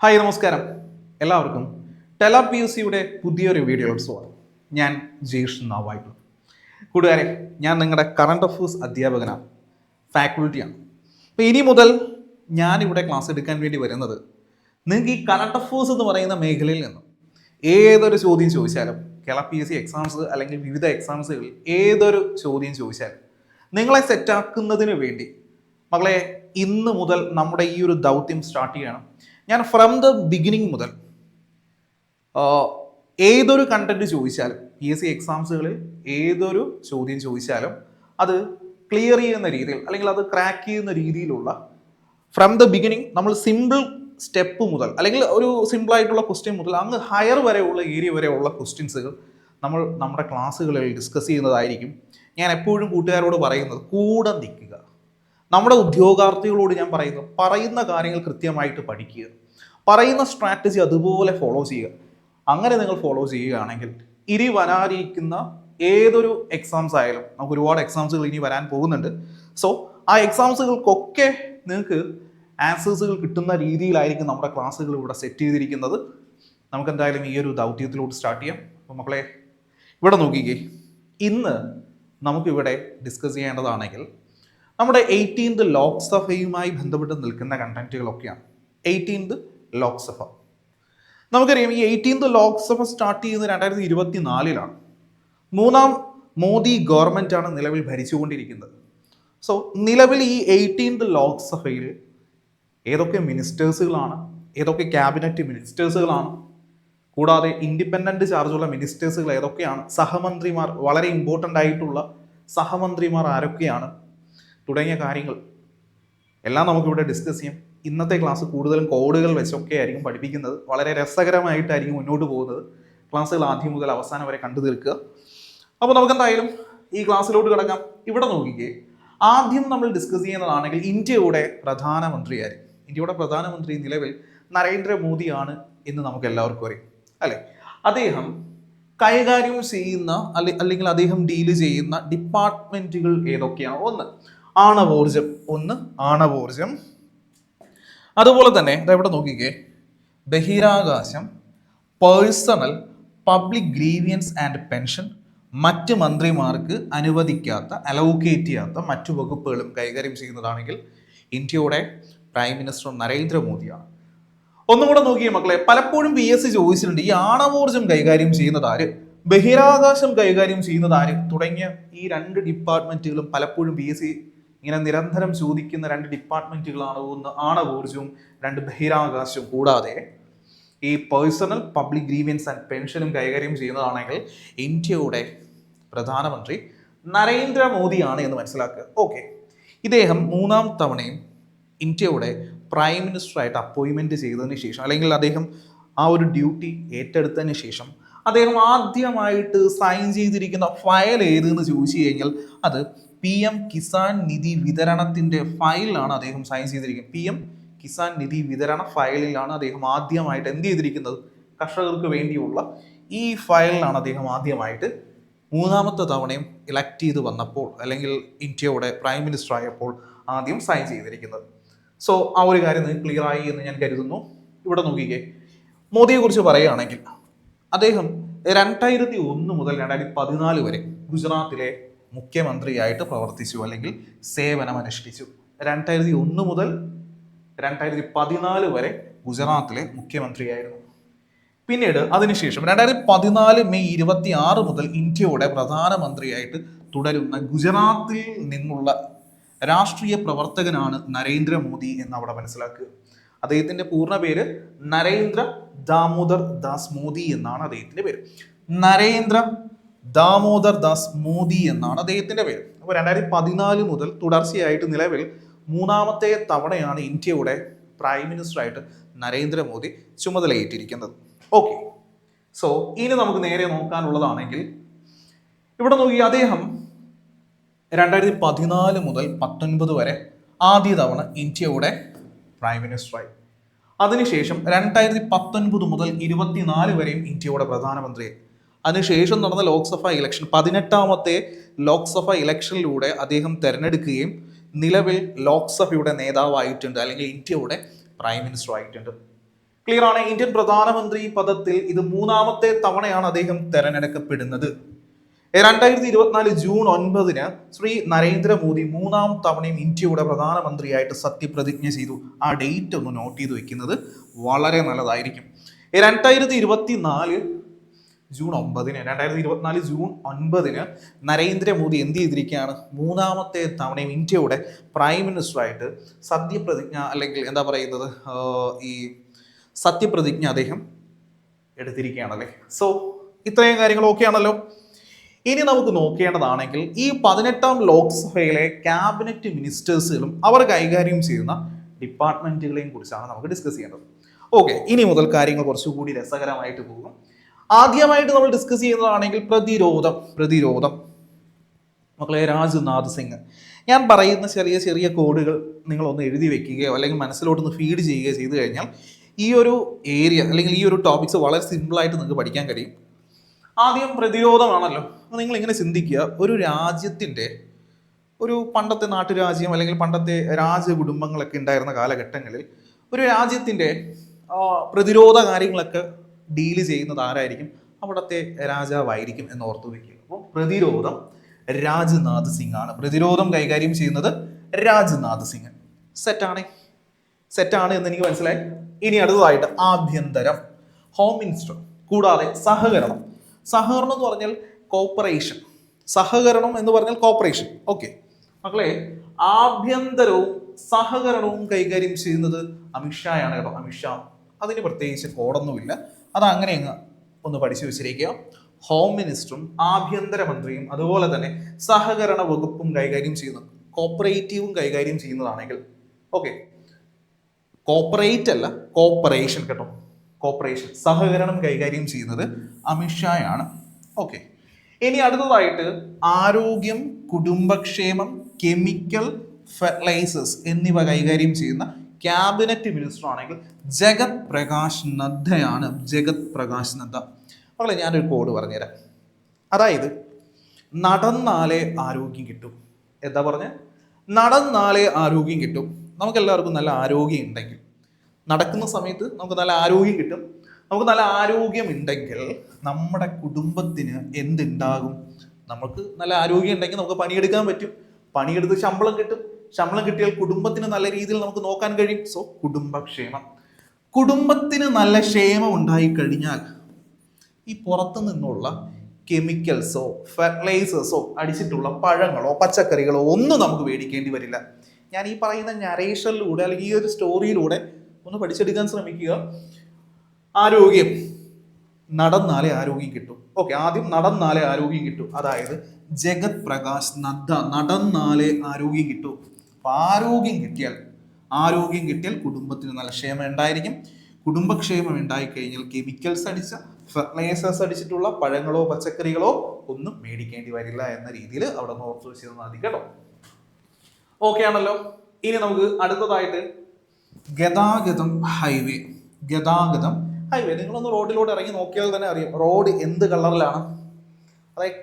Hi നമസ്കാരം എല്ലാവർക്കും ടെല P U സിയുടെ പുതിയൊരു വീഡിയോയിലോട്ട് സ്വാഗതം. ഞാൻ ജീഷ് നാവായിട്ടു. കൂട്ടുകാരെ, ഞാൻ നിങ്ങളുടെ കറണ്ട് അഫയേഴ്സ് അധ്യാപകനാണ്, ഫാക്കൽറ്റിയാണ്. അപ്പോൾ ഇനി മുതൽ ഞാനിവിടെ ക്ലാസ് എടുക്കാൻ വേണ്ടി വരുന്നത് നിങ്ങൾക്ക് ഈ കറണ്ട് അഫയേഴ്സ് എന്ന് പറയുന്ന മേഖലയിൽ നിന്നും ഏതൊരു ചോദ്യം ചോദിച്ചാലും, Kerala P S C exams അല്ലെങ്കിൽ വിവിധ എക്സാംസുകളിൽ ഏതൊരു ചോദ്യം ചോദിച്ചാലും നിങ്ങളെ സെറ്റാക്കുന്നതിന് വേണ്ടി മകളെ ഇന്ന് മുതൽ നമ്മുടെ ഈ ഒരു ദൗത്യം സ്റ്റാർട്ട് ചെയ്യണം. ഞാൻ ഫ്രം ദ ബിഗിനിങ് മുതൽ ഏതൊരു കണ്ടന്റ് ചോദിച്ചാലും, പി എസ് സി എക്സാംസുകളിൽ ഏതൊരു ചോദ്യം ചോദിച്ചാലും അത് ക്ലിയർ ചെയ്യുന്ന രീതിയിൽ അല്ലെങ്കിൽ അത് ക്രാക്ക് ചെയ്യുന്ന രീതിയിലുള്ള ഫ്രം ദ ബിഗിനിങ് നമ്മൾ സിമ്പിൾ സ്റ്റെപ്പ് മുതൽ അല്ലെങ്കിൽ ഒരു സിമ്പിൾ ആയിട്ടുള്ള ക്വസ്റ്റ്യൻ മുതൽ അങ്ങ് ഹയർ വരെയുള്ള ഏരിയ വരെയുള്ള ക്വസ്റ്റ്യൻസുകൾ നമ്മൾ നമ്മുടെ ക്ലാസ്സുകളിൽ ഡിസ്കസ് ചെയ്യുന്നതായിരിക്കും. ഞാൻ എപ്പോഴും കൂട്ടുകാരോട് പറയുന്നത് കൂടെ നിൽക്കുക. നമ്മുടെ ഉദ്യോഗാർത്ഥികളോട് ഞാൻ പറയുന്ന കാര്യങ്ങൾ കൃത്യമായിട്ട് പഠിക്കുക, പറയുന്ന സ്ട്രാറ്റജി അതുപോലെ ഫോളോ ചെയ്യുക. അങ്ങനെ നിങ്ങൾ ഫോളോ ചെയ്യുകയാണെങ്കിൽ ഇനി വരാനിരിക്കുന്ന ഏതൊരു എക്സാംസ് ആയാലും, നമുക്ക് ഒരുപാട് എക്സാംസുകൾ ഇനി വരാൻ പോകുന്നുണ്ട്. സോ ആ എക്സാംസുകൾക്കൊക്കെ നിങ്ങൾക്ക് ആൻസേഴ്സുകൾ കിട്ടുന്ന രീതിയിലായിരിക്കും നമ്മുടെ ക്ലാസ്സുകൾ ഇവിടെ സെറ്റ് ചെയ്തിരിക്കുന്നത്. നമുക്ക് എന്തായാലും ഈ ഒരു ദൗത്യത്തിലോട്ട് സ്റ്റാർട്ട് ചെയ്യാം. അപ്പോൾ മക്കളെ ഇവിടെ നോക്കിക്കേ, ഇന്ന് നമുക്കിവിടെ ഡിസ്കസ് ചെയ്യേണ്ടതാണെങ്കിൽ നമ്മുടെ 18th ലോക്സഭയുമായി ബന്ധപ്പെട്ട് നിൽക്കുന്ന കണ്ടന്റുകളൊക്കെയാണ്. 18th ലോക്സഭ നമുക്കറിയാം, ഈ 18th ലോക്സഭ സ്റ്റാർട്ട് ചെയ്യുന്നത് 2024 മൂന്നാം മോദി ഗവൺമെന്റ് ആണ് നിലവിൽ ഭരിച്ചുകൊണ്ടിരിക്കുന്നത്. സോ നിലവിൽ ഈ 18th ലോക്സഭയിൽ ഏതൊക്കെ മിനിസ്റ്റേഴ്സുകളാണ്, ഏതൊക്കെ ക്യാബിനറ്റ് മിനിസ്റ്റേഴ്സുകളാണ്, കൂടാതെ ഇൻഡിപെൻഡന്റ് ചാർജുള്ള മിനിസ്റ്റേഴ്സുകൾ ഏതൊക്കെയാണ്, സഹമന്ത്രിമാർ, വളരെ ഇമ്പോർട്ടൻ്റ് ആയിട്ടുള്ള സഹമന്ത്രിമാർ ആരൊക്കെയാണ് തുടങ്ങിയ കാര്യങ്ങൾ എല്ലാം നമുക്കിവിടെ ഡിസ്കസ് ചെയ്യാം. ഇന്നത്തെ ക്ലാസ് കൂടുതലും കോഡുകൾ വെച്ചൊക്കെ ആയിരിക്കും പഠിപ്പിക്കുന്നത്. വളരെ രസകരമായിട്ടായിരിക്കും മുന്നോട്ട് പോകുന്നത്. ക്ലാസ്സുകൾ ആദ്യം മുതൽ അവസാനം വരെ കണ്ടു തീർക്കുക. അപ്പോൾ നമുക്കെന്തായാലും ഈ ക്ലാസ്സിലോട്ട് കിടക്കാം. ഇവിടെ നോക്കിക്കേ, ആദ്യം നമ്മൾ ഡിസ്കസ് ചെയ്യുന്നതാണെങ്കിൽ ഇന്ത്യയുടെ പ്രധാനമന്ത്രിയായിരിക്കും. ഇന്ത്യയുടെ പ്രധാനമന്ത്രി നിലവിൽ നരേന്ദ്രമോദിയാണ് എന്ന് നമുക്ക് എല്ലാവർക്കും അറിയാം, അല്ലേ? അദ്ദേഹം കൈകാര്യം ചെയ്യുന്ന അല്ലെങ്കിൽ അദ്ദേഹം ഡീല് ചെയ്യുന്ന ഡിപ്പാർട്ട്മെന്റുകൾ ഏതൊക്കെയാണ്? ആണവോർജം, അതുപോലെ തന്നെ ഇവിടെ നോക്കിക്കേ, ബഹിരാകാശം, personal, public grievance and pension, മറ്റ് മന്ത്രിമാർക്ക് അലോക്കേറ്റ് ചെയ്യാത്ത മറ്റു വകുപ്പുകളും കൈകാര്യം ചെയ്യുന്നതാണെങ്കിൽ ഇന്ത്യയുടെ പ്രൈം മിനിസ്റ്റർ നരേന്ദ്രമോദിയാണ്. ഒന്നും കൂടെ നോക്കിയേ മക്കളെ, പലപ്പോഴും പി എസ് സി ചോദിച്ചിട്ടുണ്ട്, ഈ ആണവോർജം കൈകാര്യം ചെയ്യുന്നത് ആര്, ബഹിരാകാശം കൈകാര്യം ചെയ്യുന്നത് ആര് തുടങ്ങിയ ഈ രണ്ട് ഡിപ്പാർട്ട്മെന്റുകളും പലപ്പോഴും പി എസ് സി ഇങ്ങനെ നിരന്തരം ചോദിക്കുന്ന രണ്ട് ഡിപ്പാർട്ട്മെന്റുകളാണ്. ഒന്ന് ആണവോർജവും, രണ്ട് ബഹിരാകാശവും. കൂടാതെ ഈ പേഴ്സണൽ, പബ്ലിക് ഗ്രീവിയൻസ് ആൻഡ് പെൻഷനും കൈകാര്യം ചെയ്യുന്നതാണെങ്കിൽ ഇന്ത്യയുടെ പ്രധാനമന്ത്രി നരേന്ദ്രമോദിയാണ് എന്ന് മനസ്സിലാക്കുക. ഓക്കെ, ഇദ്ദേഹം മൂന്നാം തവണയും ഇന്ത്യയുടെ പ്രൈം മിനിസ്റ്ററായിട്ട് അപ്പോയിൻമെന്റ് ചെയ്തതിന് ശേഷം, അല്ലെങ്കിൽ അദ്ദേഹം ആ ഒരു ഡ്യൂട്ടി ഏറ്റെടുത്തതിന് ശേഷം അദ്ദേഹം ആദ്യമായിട്ട് സൈൻ ചെയ്തിരിക്കുന്ന ഫയൽ ഏതെന്ന് ചോദിച്ചു കഴിഞ്ഞാൽ അത് PM കിസാൻ നിധി വിതരണത്തിന്റെ ഫയലിലാണ് അദ്ദേഹം സൈൻ ചെയ്തിരിക്കുന്നത്. PM കിസാൻ നിധി വിതരണ ഫയലിലാണ് അദ്ദേഹം ആദ്യമായിട്ട് എന്ത് ചെയ്തിരിക്കുന്നത്, കർഷകർക്ക് വേണ്ടിയുള്ള ഈ ഫയലിലാണ് അദ്ദേഹം ആദ്യമായിട്ട് മൂന്നാമത്തെ തവണയും ഇലക്ട് ചെയ്ത് വന്നപ്പോൾ, അല്ലെങ്കിൽ ഇന്ത്യയുടെ പ്രൈം മിനിസ്റ്റർ ആയപ്പോൾ ആദ്യം സൈൻ ചെയ്തിരിക്കുന്നത്. സോ ആ ഒരു കാര്യം നിങ്ങൾക്ക് ക്ലിയർ ആയി എന്ന് ഞാൻ കരുതുന്നു. ഇവിടെ നോക്കിക്കേ, മോദിയെ കുറിച്ച് പറയുകയാണെങ്കിൽ അദ്ദേഹം 2001 മുതൽ 2014 വരെ ഗുജറാത്തിലെ മുഖ്യമന്ത്രിയായിട്ട് പ്രവർത്തിച്ചു, അല്ലെങ്കിൽ സേവനമനുഷ്ഠിച്ചു. 2001 മുതൽ 2014 വരെ ഗുജറാത്തിലെ മുഖ്യമന്ത്രിയായിരുന്നു. പിന്നീട് അതിനുശേഷം 2014 മെയ് 26 മുതൽ ഇന്ത്യയുടെ പ്രധാനമന്ത്രിയായിട്ട് തുടരുന്ന ഗുജറാത്തിൽ നിന്നുള്ള രാഷ്ട്രീയ പ്രവർത്തകനാണ് നരേന്ദ്രമോദി എന്ന് അവിടെ മനസ്സിലാക്കുക. അദ്ദേഹത്തിന്റെ പൂർണ്ണ പേര് നരേന്ദ്ര ദാമോദർ ദാസ് മോദി എന്നാണ് അദ്ദേഹത്തിന്റെ പേര്. നരേന്ദ്ര ദാമോദർ ദാസ് മോദി എന്നാണ് അദ്ദേഹത്തിന്റെ പേര്. അപ്പോൾ 2014 മുതൽ തുടർച്ചയായിട്ട് നിലവിൽ മൂന്നാമത്തെ തവണയാണ് ഇന്ത്യയുടെ പ്രൈം മിനിസ്റ്ററായിട്ട് നരേന്ദ്രമോദി ചുമതലയേറ്റിരിക്കുന്നത്. ഓക്കെ, സോ ഇനി നമുക്ക് നേരെ നോക്കാനുള്ളതാണെങ്കിൽ ഇവിടെ നോക്കി, അദ്ദേഹം 2014 മുതൽ 2019 വരെ ആദ്യ തവണ ഇന്ത്യയുടെ പ്രൈം മിനിസ്റ്ററായി. അതിനുശേഷം 2019 മുതൽ 2024 വരെയും ഇന്ത്യയുടെ പ്രധാനമന്ത്രിയായി. അതിനുശേഷം നടന്ന ലോക്സഭ ഇലക്ഷൻ, 18ാമത്തെ ലോക്സഭ ഇലക്ഷനിലൂടെ അദ്ദേഹം തെരഞ്ഞെടുക്കുകയും നിലവിൽ ലോക്സഭയുടെ നേതാവായിട്ടുണ്ട്, അല്ലെങ്കിൽ ഇന്ത്യയുടെ പ്രൈം മിനിസ്റ്റർ ആയിട്ടുണ്ട്. ക്ലിയർ ആണ്. ഇന്ത്യൻ പ്രധാനമന്ത്രി പദത്തിൽ ഇത് മൂന്നാമത്തെ തവണയാണ് അദ്ദേഹം തെരഞ്ഞെടുക്കപ്പെടുന്നത്. 2024 ജൂൺ 9 ശ്രീ നരേന്ദ്രമോദി മൂന്നാം തവണയും ഇന്ത്യയുടെ പ്രധാനമന്ത്രിയായിട്ട് സത്യപ്രതിജ്ഞ ചെയ്തു. ആ ഡേറ്റ് ഒന്ന് നോട്ട് ചെയ്ത് വെക്കുന്നത് വളരെ നല്ലതായിരിക്കും. 2024 ജൂൺ 9 നരേന്ദ്രമോദി എന്ത് ചെയ്തിരിക്കുകയാണ്? മൂന്നാമത്തെ തവണയും ഇന്ത്യയുടെ പ്രൈം മിനിസ്റ്ററായിട്ട് സത്യപ്രതിജ്ഞ, അല്ലെങ്കിൽ എന്താ പറയുന്നത്, ഈ സത്യപ്രതിജ്ഞ അദ്ദേഹം എടുത്തിരിക്കുകയാണല്ലേ. സോ ഇത്രയും കാര്യങ്ങൾ ഓക്കെ ആണല്ലോ. ഇനി നമുക്ക് നോക്കേണ്ടതാണെങ്കിൽ ഈ 18ാം ലോക്സഭയിലെ ക്യാബിനറ്റ് മിനിസ്റ്റേഴ്സുകളും അവർ കൈകാര്യം ചെയ്യുന്ന ഡിപ്പാർട്ട്മെന്റുകളെയും കുറിച്ചാണ് നമുക്ക് ഡിസ്കസ് ചെയ്യേണ്ടത്. ഓക്കെ, ഇനി മുതൽ കാര്യങ്ങൾ കുറച്ചുകൂടി രസകരമായിട്ട് പോകും. ആദ്യമായിട്ട് നമ്മൾ ഡിസ്കസ് ചെയ്യുന്നതാണെങ്കിൽ പ്രതിരോധം. മക്കളെ, രാജ്നാഥ് സിംഗ്. ഞാൻ പറയുന്ന ചെറിയ ചെറിയ കോഡുകൾ നിങ്ങളൊന്ന് എഴുതി വെക്കുകയോ അല്ലെങ്കിൽ മനസ്സിലോട്ടൊന്ന് ഫീഡ് ചെയ്യുകയോ ചെയ്തു കഴിഞ്ഞാൽ ഈ ഒരു ഏരിയ അല്ലെങ്കിൽ ഈ ഒരു ടോപ്പിക്സ് വളരെ സിമ്പിളായിട്ട് നിങ്ങൾക്ക് പഠിക്കാൻ കഴിയും. ആദ്യം പ്രതിരോധമാണല്ലോ. നിങ്ങൾ ഇങ്ങനെ ചിന്തിക്കുക, ഒരു രാജ്യത്തിൻ്റെ ഒരു പണ്ടത്തെ നാട്ടുരാജ്യം അല്ലെങ്കിൽ പണ്ടത്തെ രാജകുടുംബങ്ങളൊക്കെ ഉണ്ടായിരുന്ന കാലഘട്ടങ്ങളിൽ ഒരു രാജ്യത്തിൻ്റെ പ്രതിരോധ കാര്യങ്ങളൊക്കെ ഡീല് ചെയ്യുന്നത് ആരായിരിക്കും? അവിടുത്തെ രാജാവായിരിക്കും എന്ന് ഓർത്തു വയ്ക്കുക. അപ്പോൾ പ്രതിരോധം രാജ്നാഥ് സിംഗ് ആണ്. പ്രതിരോധം കൈകാര്യം ചെയ്യുന്നത് രാജ്നാഥ് സിംഗ്. സെറ്റാണ് എന്ന് എനിക്ക് മനസ്സിലായി. ഇനി അടുത്തതായിട്ട് ആഭ്യന്തരം, ഹോം മിനിസ്റ്റർ. കൂടാതെ സഹകരണം എന്ന് പറഞ്ഞാൽ കോപ്പറേഷൻ. സഹകരണം എന്ന് പറഞ്ഞാൽ കോപ്പറേഷൻ. ഓക്കെ മക്കളെ, ആഭ്യന്തരവും സഹകരണവും കൈകാര്യം ചെയ്യുന്നത് അമിത്ഷായാണ് കേട്ടോ. അമിത്ഷാ. അതിന് പ്രത്യേകിച്ച് കോഡൊന്നുമില്ല, അത് അങ്ങനെ അങ്ങ് ഒന്ന് പഠിച്ചു വെച്ചിരിക്കുക. ഹോം മിനിസ്റ്ററും ആഭ്യന്തരമന്ത്രിയും അതുപോലെ തന്നെ സഹകരണ വകുപ്പും കൈകാര്യം ചെയ്യുന്നത്, കോപ്പറേറ്റീവും കൈകാര്യം ചെയ്യുന്നതാണെങ്കിൽ, ഓക്കെ, കോപ്പറേറ്റ് അല്ല കോപ്പറേഷൻ കേട്ടോ, കോപ്പറേഷൻ, സഹകരണം കൈകാര്യം ചെയ്യുന്നത് അമിത്ഷായാണ്. ഓക്കെ, ഇനി അടുത്തതായിട്ട് ആരോഗ്യം, കുടുംബക്ഷേമം, കെമിക്കൽ, ഫെർട്ടിലൈസേഴ്സ് എന്നിവ കൈകാര്യം ചെയ്യുന്ന ക്യാബിനറ്റ് മിനിസ്റ്റർ ആണെങ്കിൽ ജഗത് പ്രകാശ് നദ്ദയാണ്. മക്കളെ, ഞാനൊരു കോഡ് പറഞ്ഞുതരാം. അതായത് നടന്നാലേ ആരോഗ്യം കിട്ടും. എന്താ പറഞ്ഞ? നടന്നാലേ ആരോഗ്യം കിട്ടും. നമുക്കെല്ലാവർക്കും നല്ല ആരോഗ്യം ഉണ്ടെങ്കിൽ, നടക്കുന്ന സമയത്ത് നമുക്ക് നല്ല ആരോഗ്യം കിട്ടും. നമുക്ക് നല്ല ആരോഗ്യം ഉണ്ടെങ്കിൽ നമ്മുടെ കുടുംബത്തിന് എന്തുണ്ടാകും? നമുക്ക് നല്ല ആരോഗ്യം ഉണ്ടെങ്കിൽ നമുക്ക് പണിയെടുക്കാൻ പറ്റും. പണിയെടുത്ത് ശമ്പളം കിട്ടും. ശമ്പളം കിട്ടിയാൽ കുടുംബത്തിന് നല്ല രീതിയിൽ നമുക്ക് നോക്കാൻ കഴിയും. സോ കുടുംബക്ഷേമം. കുടുംബത്തിന് നല്ല ക്ഷേമം ഉണ്ടായി കഴിഞ്ഞാൽ ഈ പുറത്തു നിന്നുള്ള കെമിക്കൽസോ ഫെർട്ടിലൈസേഴ്സോ അടിച്ചിട്ടുള്ള പഴങ്ങളോ പച്ചക്കറികളോ ഒന്നും നമുക്ക് മേടിക്കേണ്ടി വരില്ല. ഞാൻ ഈ പറയുന്ന നരേഷനിലൂടെ അല്ലെങ്കിൽ ഈ ഒരു സ്റ്റോറിയിലൂടെ ഒന്ന് പഠിച്ചെടുക്കാൻ ശ്രമിക്കുക. ആരോഗ്യം, നടന്നാലേ ആരോഗ്യം കിട്ടും. ഓക്കെ, ആദ്യം നടന്നാലേ ആരോഗ്യം കിട്ടും. അതായത് ജഗത് പ്രകാശ് നദ്ദ, നടന്നാലേ ആരോഗ്യം കിട്ടും. അപ്പൊ ആരോഗ്യം കിട്ടിയാൽ കുടുംബത്തിന് നല്ല ക്ഷേമം ഉണ്ടായിരിക്കും. കുടുംബക്ഷേമം ഉണ്ടായിക്കഴിഞ്ഞാൽ കെമിക്കൽസ് അടിച്ച ഫെർട്ടിലൈസേഴ്സ് അടിച്ചിട്ടുള്ള പഴങ്ങളോ പച്ചക്കറികളോ ഒന്നും മേടിക്കേണ്ടി വരില്ല എന്ന രീതിയിൽ അവിടെ നിന്ന് ഓർത്ത് വെച്ചിരുന്നാൽ മതി കേട്ടോ. ഓക്കെ ആണല്ലോ. ഇനി നമുക്ക് അടുത്തതായിട്ട് ഗതാഗതം, ഹൈവേ. നിങ്ങളൊന്ന് റോഡിലൂടെ ഇറങ്ങി നോക്കിയാൽ തന്നെ അറിയാം റോഡ് എന്ത് കളറിലാണ്. അതായത്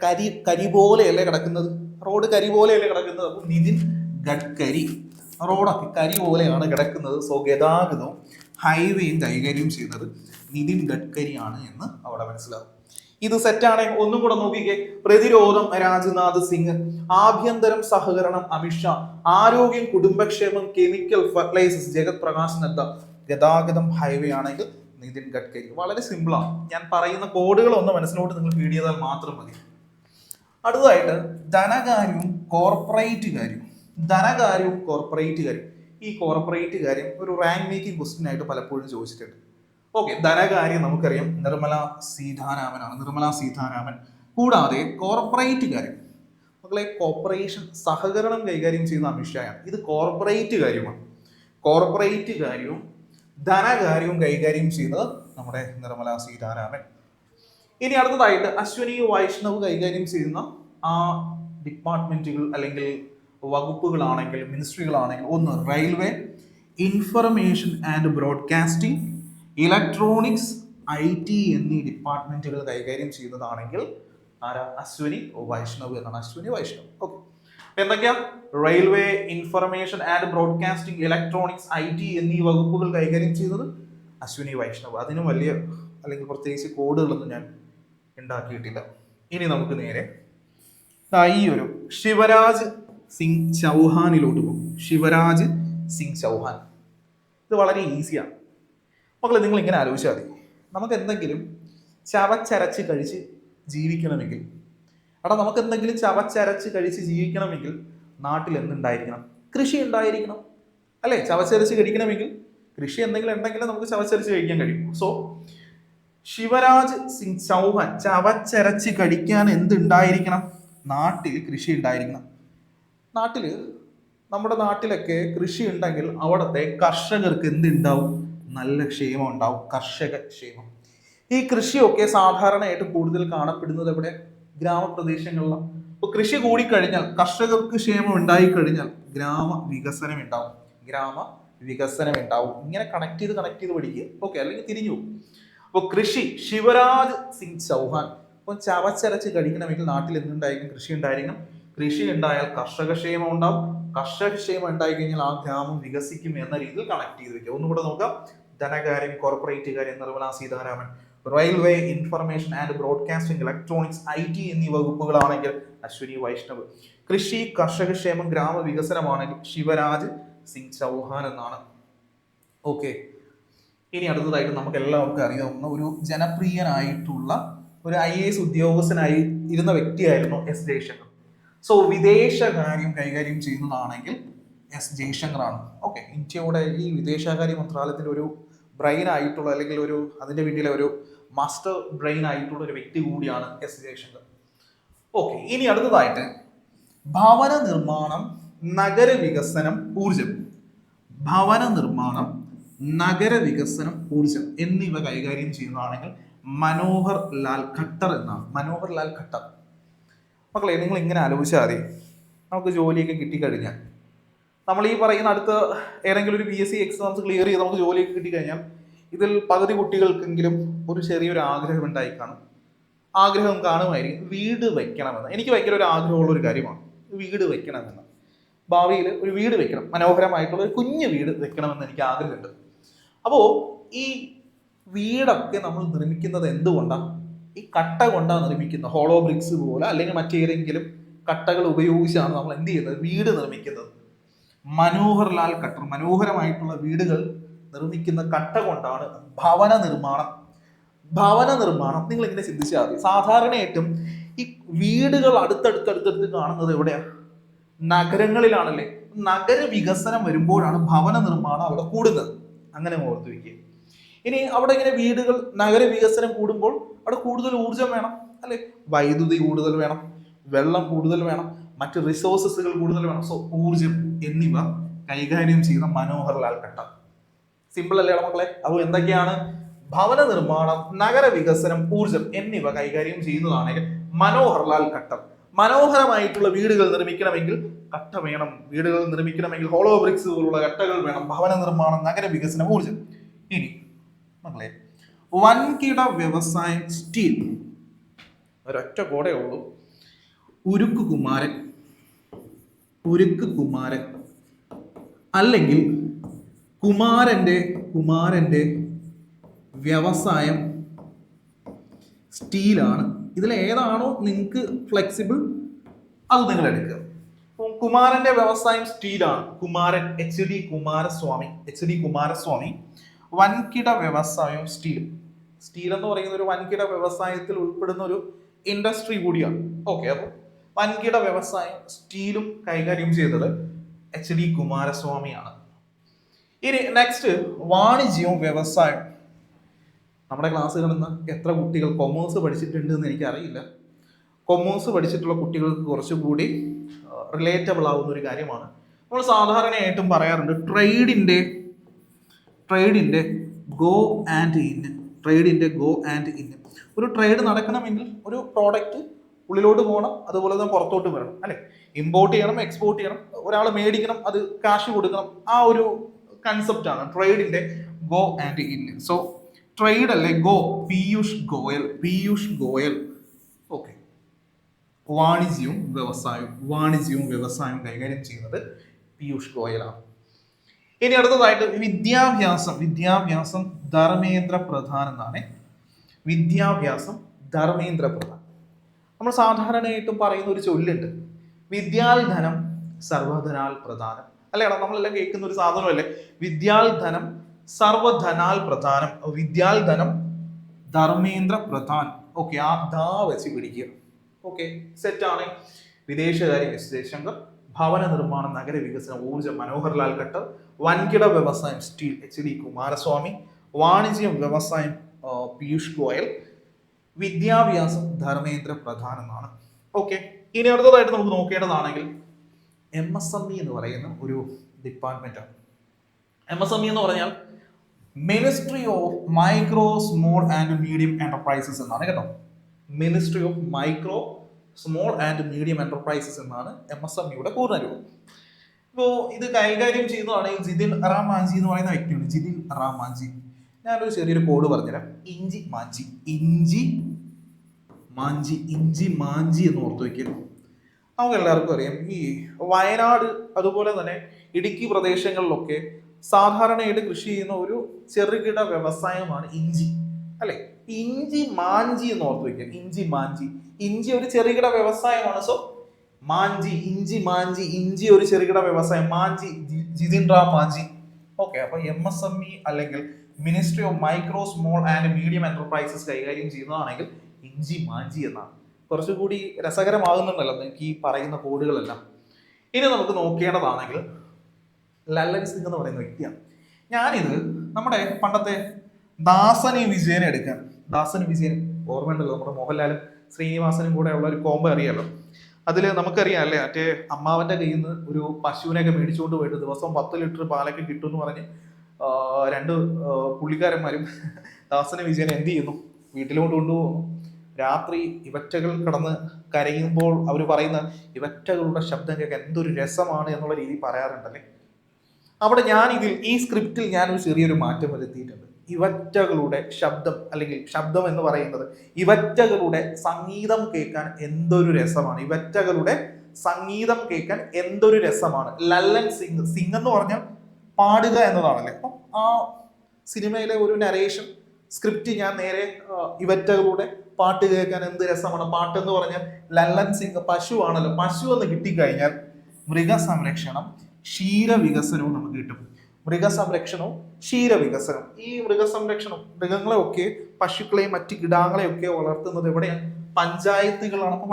കരി പോലെയല്ലേ കിടക്കുന്നത്. റോഡ് കരി പോലെയല്ലേ കിടക്കുന്നത്. അപ്പോൾ നിതിൻ ഗഡ്കരി, റോഡൊക്കെ കരി പോലെയാണ് കിടക്കുന്നത്. സോ ഗതാഗതവും ഹൈവേയും കൈകാര്യം ചെയ്യുന്നത് നിതിൻ ഗഡ്കരിയാണ് എന്ന് അവിടെ മനസ്സിലാവും. ഇത് സെറ്റാണ്. ഒന്നും കൂടെ നോക്കിക്കേ. പ്രതിരോധം രാജ്നാഥ് സിംഗ്, ആഭ്യന്തരം സഹകരണം അമിത്ഷാ, ആരോഗ്യം കുടുംബക്ഷേമം കെമിക്കൽ ഫെർട്ടിലൈസേഴ്സ് ജഗത് പ്രകാശ് നദ്ദ, ഗതാഗതം ഹൈവേ ആണെങ്കിൽ നിതിൻ ഗഡ്കരി. വളരെ സിമ്പിളാണ്. ഞാൻ പറയുന്ന കോഡുകൾ ഒന്ന് മനസ്സിലോട്ട് നിങ്ങൾ ഫീഡ് ചെയ്താൽ മാത്രം മതി. അടുത്തതായിട്ട് ധനകാര്യവും കോർപ്പറേറ്റ് കാര്യം. ഈ കോർപ്പറേറ്റ് കാര്യം ഒരു റാങ്ക് മേക്കിംഗ് ക്വസ്റ്റ്യൻ ആയിട്ട് പലപ്പോഴും ചോദിച്ചിട്ടുണ്ട്. ഓക്കെ, ധനകാര്യം നമുക്കറിയാം നിർമ്മല സീതാരാമൻ. കൂടാതെ കോർപ്പറേറ്റ് കാര്യം മക്കളെ, കോർപ്പറേഷൻ സഹകരണം കൈകാര്യം ചെയ്യുന്ന അമിത്ഷായാണ്. ഇത് കോർപ്പറേറ്റ് കാര്യമാണ്. കോർപ്പറേറ്റ് കാര്യവും ധനകാര്യവും കൈകാര്യം ചെയ്യുന്നത് നമ്മുടെ നിർമ്മല സീതാരാമൻ. ഇനി അടുത്തതായിട്ട് അശ്വനി വൈഷ്ണവ് കൈകാര്യം ചെയ്യുന്ന ആ ഡിപ്പാർട്ട്മെന്റുകൾ അല്ലെങ്കിൽ വകുപ്പുകളാണെങ്കിൽ മിനിസ്ട്രികളാണെങ്കിൽ, ഒന്ന് railway, information and broadcasting, electronics, IT എന്നീ ഡിപ്പാർട്ട്മെന്റുകൾ കൈകാര്യം ചെയ്യുന്നതാണെങ്കിൽ അശ്വനി വൈഷ്ണവ് എന്നാണ്. ഓക്കെ, എന്തൊക്കെയാ? Railway, information and broadcasting, electronics, IT എന്നീ വകുപ്പുകൾ കൈകാര്യം ചെയ്യുന്നത് അശ്വിനി വൈഷ്ണവ്. അതിനും വലിയ അല്ലെങ്കിൽ പ്രത്യേകിച്ച് കോഡുകളൊന്നും ഞാൻ ഉണ്ടാക്കിയിട്ടില്ല. ഇനി നമുക്ക് നേരെ ഈ ഒരു ശിവരാജ് സിംഗ് ചൗഹാനിലോട്ട് പോകും. ശിവരാജ് സിംഗ് ചൗഹാൻ. ഇത് വളരെ ഈസിയാണ് മക്കളെ. നിങ്ങൾ ഇങ്ങനെ ആലോചിച്ചാൽ മതി. നമുക്ക് എന്തെങ്കിലും ചവച്ചരച്ച് കഴിച്ച് ജീവിക്കണമെങ്കിൽ, നമുക്ക് എന്തെങ്കിലും ചവച്ചരച്ച് കഴിച്ച് ജീവിക്കണമെങ്കിൽ നാട്ടിൽ എന്തുണ്ടായിരിക്കണം? കൃഷി ഉണ്ടായിരിക്കണം അല്ലേ? ചവച്ചരച്ച് കഴിക്കണമെങ്കിൽ കൃഷി എന്തെങ്കിലും ഉണ്ടെങ്കിൽ നമുക്ക് ചവച്ചരച്ച് കഴിക്കാൻ കഴിയും. സോ ശിവരാജ് സിംഗ് ചൗഹാൻ ചവച്ചരച്ച് കഴിക്കാൻ എന്തുണ്ടായിരിക്കണം? നാട്ടിൽ കൃഷി ഉണ്ടായിരിക്കണം. നമ്മുടെ നാട്ടിലൊക്കെ കൃഷി ഉണ്ടെങ്കിൽ അവിടുത്തെ കർഷകർക്ക് എന്തുണ്ടാവും? നല്ല ക്ഷേമം ഉണ്ടാവും, കർഷക ക്ഷേമം. ഈ കൃഷിയൊക്കെ സാധാരണയായിട്ട് കൂടുതൽ കാണപ്പെടുന്നത് എവിടെ? ഗ്രാമപ്രദേശങ്ങളിലാണ്. ഇപ്പൊ കൃഷി കൂടിക്കഴിഞ്ഞാൽ, കർഷകർക്ക് ക്ഷേമം ഉണ്ടായി കഴിഞ്ഞാൽ ഗ്രാമവികസനം ഉണ്ടാവും. ഇങ്ങനെ കണക്ട് ചെയ്ത് പഠിക്കുക. ഓക്കെ, അല്ലെങ്കിൽ തിരിഞ്ഞു. അപ്പോൾ കൃഷി, ശിവരാജ് സിംഗ് ചൗഹാൻ. അപ്പം ചവച്ചരച്ച് കഴിക്കണമെങ്കിൽ നാട്ടിൽ എന്തുണ്ടായിരിക്കും? കൃഷി ഉണ്ടായിരിക്കണം. കൃഷി ഉണ്ടായാൽ കർഷകക്ഷേമം ഉണ്ടാവും. കർഷകക്ഷേമം ഉണ്ടായി കഴിഞ്ഞാൽ ആ ഗ്രാമം വികസിക്കും എന്ന രീതിയിൽ കണക്ട് ചെയ്ത് വെക്കുക. ഒന്നുകൂടെ നോക്കാം. ധനകാര്യം, കോർപ്പറേറ്റ് കാര്യം Nirmala Sitharaman. Railway, information and broadcasting, electronics, IT എന്നീ വകുപ്പുകളാണെങ്കിൽ അശ്വിനി വൈഷ്ണവ്. കൃഷി, കർഷകക്ഷേമം, ഗ്രാമവികസനമാണെങ്കിൽ ശിവരാജ് സിംഗ് ചൗഹാൻ എന്നാണ്. ഓക്കെ, ഇനി അടുത്തതായിട്ട് നമുക്ക് എല്ലാവർക്കും അറിയാവുന്ന ഒരു ജനപ്രിയനായിട്ടുള്ള ഒരു IAS ഉദ്യോഗസ്ഥനായി ഇരുന്ന വ്യക്തിയായിരുന്നു എസ് ജയശങ്കർ. സോ വിദേശകാര്യം കൈകാര്യം ചെയ്യുന്നതാണെങ്കിൽ എസ് ജയശങ്കർ ആണ്. ഓക്കെ, ഇന്ത്യയുടെ ഈ വിദേശകാര്യ മന്ത്രാലയത്തിന്റെ ഒരു ബ്രെയിൻ ആയിട്ടുള്ള, അല്ലെങ്കിൽ അതിന്റെ പിന്നിലെ ഒരു മാസ്റ്റർ ബ്രെയിൻ ആയിട്ടുള്ള ഒരു വ്യക്തി കൂടിയാണ് എസ് ജയശങ്കർ. ഓക്കെ, ഇനി അടുത്തതായിട്ട് ഭവന നിർമ്മാണം, നഗരവികസനം, ഊർജം. ഭവന നിർമ്മാണം, നഗരവികസനം, ഊർജം എന്നിവ കൈകാര്യം ചെയ്യുന്നതാണെങ്കിൽ മനോഹർ ലാൽ ഖട്ടർ എന്നാണ്. മനോഹർ ലാൽ ഖട്ടർ. മക്കളെ, നിങ്ങൾ ഇങ്ങനെ ആലോചിച്ചാൽ മതി. നമുക്ക് ജോലിയൊക്കെ കിട്ടിക്കഴിഞ്ഞാൽ, നമ്മൾ ഈ പറയുന്ന അടുത്ത ഏതെങ്കിലും ഒരു PSC എക്സാംസ് ക്ലിയർ ചെയ്ത് നമുക്ക് ജോലിയൊക്കെ കിട്ടിക്കഴിഞ്ഞാൽ ഇതിൽ പകുതി കുട്ടികൾക്കെങ്കിലും ഒരു ചെറിയൊരു ആഗ്രഹം ഉണ്ടായി കാണും. ആഗ്രഹം കാണുമായിരിക്കും, വീട് വെക്കണമെന്ന്. എനിക്ക് ഭയങ്കര ഒരു ആഗ്രഹമുള്ള ഒരു കാര്യമാണ് വീട് വെക്കണമെന്ന്. ഭാവിയിൽ ഒരു വീട് വെക്കണം, മനോഹരമായിട്ടുള്ള ഒരു കുഞ്ഞു വീട് വെക്കണമെന്ന് എനിക്ക് ആഗ്രഹമുണ്ട്. അപ്പോൾ ഈ വീടൊക്കെ നമ്മൾ നിർമ്മിക്കുന്നത് എന്തുകൊണ്ടാണ്? ഈ കട്ട കൊണ്ടാണ് നിർമ്മിക്കുന്നത്. ഹോളോ ബ്രിക്സ് പോലെ അല്ലെങ്കിൽ മറ്റേതെങ്കിലും കട്ടകൾ ഉപയോഗിച്ചാണ് നമ്മൾ എന്ത് ചെയ്യുന്നത്? വീട് നിർമ്മിക്കുന്നത്. മനോഹർ ലാൽ ഖട്ടർ മനോഹരമായിട്ടുള്ള വീടുകൾ നിർമ്മിക്കുന്ന കട്ട കൊണ്ടാണ് ഭവന നിർമ്മാണം. നിങ്ങൾ ഇങ്ങനെ ചിന്തിച്ചാൽ മതി. സാധാരണയായിട്ടും ഈ വീടുകൾ അടുത്തടുത്ത് കാണുന്നത് എവിടെയാണ്? നഗരങ്ങളിലാണല്ലേ. നഗര വികസനം വരുമ്പോഴാണ് ഭവന നിർമ്മാണം അവിടെ കൂടുന്നത്. അങ്ങനെ ഓർത്തു വയ്ക്കുക. ഇനി അവിടെ ഇങ്ങനെ വീടുകൾ, നഗര വികസനം കൂടുമ്പോൾ അവിടെ കൂടുതൽ ഊർജം വേണം അല്ലെ? വൈദ്യുതി കൂടുതൽ വേണം, വെള്ളം കൂടുതൽ വേണം, മറ്റ് റിസോഴ്സസുകൾ കൂടുതൽ വേണം. സോ ഊർജം എന്നിവ കൈകാര്യം ചെയ്യുന്ന മനോഹർ ലാൽ ഖട്ടർ. സിമ്പിൾ അല്ലേ മക്കളെ? അപ്പോൾ എന്തൊക്കെയാണ്? ഭവന നിർമ്മാണം, നഗര വികസനം, ഊർജം എന്നിവ കൈകാര്യം ചെയ്യുന്നതാണെങ്കിൽ മനോഹർ ലാൽ ഖട്ടർ. മനോഹരമായിട്ടുള്ള വീടുകൾ നിർമ്മിക്കണമെങ്കിൽ കട്ട വേണം. വീടുകൾ നിർമ്മിക്കണമെങ്കിൽ ഹോളോ ബ്രിക്സ് പോലുള്ള കട്ടകൾ വേണം. ഭവന നിർമ്മാണം, നഗര വികസനം, ഊർജം. ഇനി മക്കളെ, വൻകിട വ്യവസായം, സ്റ്റീൽ. ഒരൊറ്റ കോടേ ഉള്ളൂ. ഉരുക്ക് കുമാരൻ അല്ലെങ്കിൽ കുമാരന്റെ വ്യവസായം സ്റ്റീലാണ്. ഇതിൽ ഏതാണോ നിങ്ങൾക്ക് ഫ്ലെക്സിബിൾ അത് നിങ്ങൾ എടുക്കുക. കുമാരന്റെ വ്യവസായം സ്റ്റീലാണ്. കുമാരൻ HD കുമാരസ്വാമി. വൻകിട വ്യവസായം സ്റ്റീൽ എന്ന് പറയുന്ന ഒരു വൻകിട വ്യവസായത്തിൽ ഉൾപ്പെടുന്ന ഒരു ഇൻഡസ്ട്രി കൂടിയാണ്. ഓക്കെ, അപ്പോൾ വൻകിട വ്യവസായം സ്റ്റീലും കൈകാര്യം ചെയ്തത് HD കുമാരസ്വാമിയാണ്. ഇനി നെക്സ്റ്റ് വാണിജ്യവും വ്യവസായം. നമ്മുടെ ക്ലാസ്സുകളിൽ നിന്ന് എത്ര കുട്ടികൾ കൊമേഴ്സ് പഠിച്ചിട്ടുണ്ട് എന്ന് എനിക്കറിയില്ല. കൊമേഴ്സ് പഠിച്ചിട്ടുള്ള കുട്ടികൾക്ക് കുറച്ചുകൂടി റിലേറ്റബിൾ ആവുന്ന ഒരു കാര്യമാണ്. നമ്മൾ സാധാരണയായിട്ടും പറയാറുണ്ട് ട്രേഡിന്റെ ഗോ ആൻഡ് ഇൻ. ഒരു ട്രേഡ് നടക്കണമെങ്കിൽ ഒരു പ്രോഡക്റ്റ് ഉള്ളിലോട്ട് പോകണം, അതുപോലെ തന്നെ പുറത്തോട്ട് വരണം അല്ലെ? ഇമ്പോർട്ട് ചെയ്യണം, എക്സ്പോർട്ട് ചെയ്യണം, ഒരാൾ മേടിക്കണം, അത് കാശ് കൊടുക്കണം. ആ ഒരു കൺസെപ്റ്റ് ആണ് ട്രേഡിന്റെ go and in. So trade അല്ലെ ഗോ. പീയൂഷ് ഗോയൽ. ഓക്കെ, വാണിജ്യവും വ്യവസായവും കൈകാര്യം ചെയ്യുന്നത് പീയൂഷ് ഗോയലാണ്. ഇനി അടുത്തതായിട്ട് വിദ്യാഭ്യാസം ധർമ്മേന്ദ്ര പ്രധാൻ എന്നാണ്. വിദ്യാഭ്യാസം ധർമ്മേന്ദ്ര പ്രധാൻ. നമ്മൾ സാധാരണയായിട്ടും പറയുന്ന ഒരു ചൊല്ലുണ്ട്, വിദ്യാൽ ധനം സർവധനാൽ പ്രധാനം. അല്ലേടാ, നമ്മളെല്ലാം കേൾക്കുന്ന ഒരു സാധനമല്ലേ വിദ്യാൽ ധനം സർവധനാൽ പ്രധാനം. വിദ്യാൽ ധനം ധർമ്മേന്ദ്ര പ്രധാൻ. ഓക്കെ, ആ ധാ വെച്ച് പിടിക്കുക. ഓക്കെ, സെറ്റാണ്. വിദേശകാര്യ എസ് ജയശങ്കർ, ഭവന നിർമ്മാണം നഗരവികസനം ഊർജ്ജം മനോഹർ ലാൽ ഖട്ടർ, വൻകിട വ്യവസായം സ്റ്റീൽ എച്ച് ഡി കുമാരസ്വാമി, വാണിജ്യം വ്യവസായം പീയൂഷ് ഗോയൽ, വിദ്യാഭ്യാസം ധർമ്മേന്ദ്ര പ്രധാൻ എന്നാണ്. ഓക്കെ, ഇനി അടുത്തതായിട്ട് നമുക്ക് നോക്കേണ്ടതാണെങ്കിൽ MSME എന്ന് പറയുന്ന ഒരു ഡിപ്പാർട്ട്മെന്റ് ആണ്. MSME എന്ന് പറഞ്ഞാൽ ministry of micro small and medium enterprises എന്നാണ് കേട്ടോ. Ministry of micro small and medium enterprises എന്നാണ് MSMEയുടെ പൂർണ്ണരൂപം. ഇപ്പോൾ ഇത് കൈകാര്യം ചെയ്യുന്നതാണ് ജിതിൻ റാം മാഞ്ചി എന്ന് പറയുന്ന വ്യക്തിയാണ്. ജിതിൻ റാം മാഞ്ചി. ഞാനൊരു ചെറിയൊരു കോഡ് പറഞ്ഞുതരാം. ഇഞ്ചി മാഞ്ചി എന്ന് ഓർത്ത് വയ്ക്കുന്നു. നമുക്ക് എല്ലാവർക്കും അറിയാം, ഈ വയനാട് അതുപോലെ തന്നെ ഇടുക്കി പ്രദേശങ്ങളിലൊക്കെ സാധാരണയായിട്ട് കൃഷി ചെയ്യുന്ന ഒരു ചെറുകിട വ്യവസായമാണ് ഇഞ്ചി, അല്ലെ? ഇഞ്ചി മാഞ്ചി എന്ന് ഓർത്ത് വയ്ക്കുക. ഇഞ്ചി ഒരു ചെറുകിട വ്യവസായമാണ്. സോ ഇഞ്ചി ഒരു ചെറുകിട വ്യവസായം. മാഞ്ചി ജിതിൻ റാം മാഞ്ചി. ഓക്കെ, അപ്പൊ MSME അല്ലെങ്കിൽ ministry of micro small and medium enterprises കൈകാര്യം ചെയ്യുന്നതാണെങ്കിൽ ഇഞ്ചി മാഞ്ചി എന്നാണ്. കുറച്ചുകൂടി രസകരമാകുന്നുണ്ടല്ലോ നിങ്ങൾക്ക് ഈ പറയുന്ന കോഡുകളെല്ലാം. ഇനി നമുക്ക് നോക്കേണ്ടതാണെങ്കിൽ ലല്ലൻ സിംഗ് എന്ന് പറയുന്ന വ്യക്തിയാണ്. ഞാനിത് നമ്മുടെ പണ്ടത്തെ ദാസനി വിജയനെ എടുക്കാം. ദാസനി വിജയൻ ഓർമ്മയുണ്ടല്ലോ, നമ്മുടെ മോഹൻലാലും ശ്രീനിവാസനും കൂടെ ഉള്ള ഒരു കോംബോ അറിയാലോ. അതിൽ നമുക്കറിയാം അല്ലേ, മറ്റേ അമ്മാവന്റെ കയ്യിൽ നിന്ന് ഒരു പശുവിനെയൊക്കെ മേടിച്ചുകൊണ്ട് പോയിട്ട് ദിവസം 10 ലിറ്റർ പാലൊക്കെ കിട്ടും എന്ന് പറഞ്ഞ് രണ്ട് പുള്ളിക്കാരന്മാരും ദാസനി വിജയൻ എന്ത് ചെയ്യുന്നു, വീട്ടിലോട്ട് കൊണ്ടുപോകുന്നു. രാത്രി ഇവറ്റകൾ കിടന്ന് കരയുമ്പോൾ അവർ പറയുന്ന ഇവറ്റകളുടെ ശബ്ദം കേൾക്കാൻ എന്തൊരു രസമാണ് എന്നുള്ള രീതിയിൽ പറയാറുണ്ടല്ലേ. അവിടെ ഈ സ്ക്രിപ്റ്റിൽ ഞാനൊരു ചെറിയൊരു മാറ്റം വരുത്തിയിട്ടുണ്ട്. ഇവറ്റകളുടെ ശബ്ദം അല്ലെങ്കിൽ ശബ്ദം എന്ന് പറയുന്നത് ഇവറ്റകളുടെ സംഗീതം കേൾക്കാൻ എന്തൊരു രസമാണ്. ലല്ലൻ സിംഗ് എന്ന് പറഞ്ഞാൽ പാടുക എന്നതാണല്ലേ. അപ്പം ആ സിനിമയിലെ ഒരു നരേഷൻ സ്ക്രിപ്റ്റ് ഞാൻ നേരെ ഇവറ്റകളുടെ പാട്ട് കേൾക്കാൻ എന്ത് രസമാണ്. പാട്ട് എന്ന് പറഞ്ഞാൽ ലല്ലൻ സിംഗ് പശു ആണല്ലോ. പശു എന്ന് കിട്ടിക്കഴിഞ്ഞാൽ മൃഗസംരക്ഷണം ക്ഷീരവികസനവും നമുക്ക് കിട്ടും. മൃഗസംരക്ഷണവും ക്ഷീരവികസനം. ഈ മൃഗസംരക്ഷണം, മൃഗങ്ങളെയൊക്കെ പശുക്കളെയും മറ്റ് കിടാങ്ങളെയൊക്കെ വളർത്തുന്നത് എവിടെയാണ്? പഞ്ചായത്തുകളാണ്. അപ്പൊ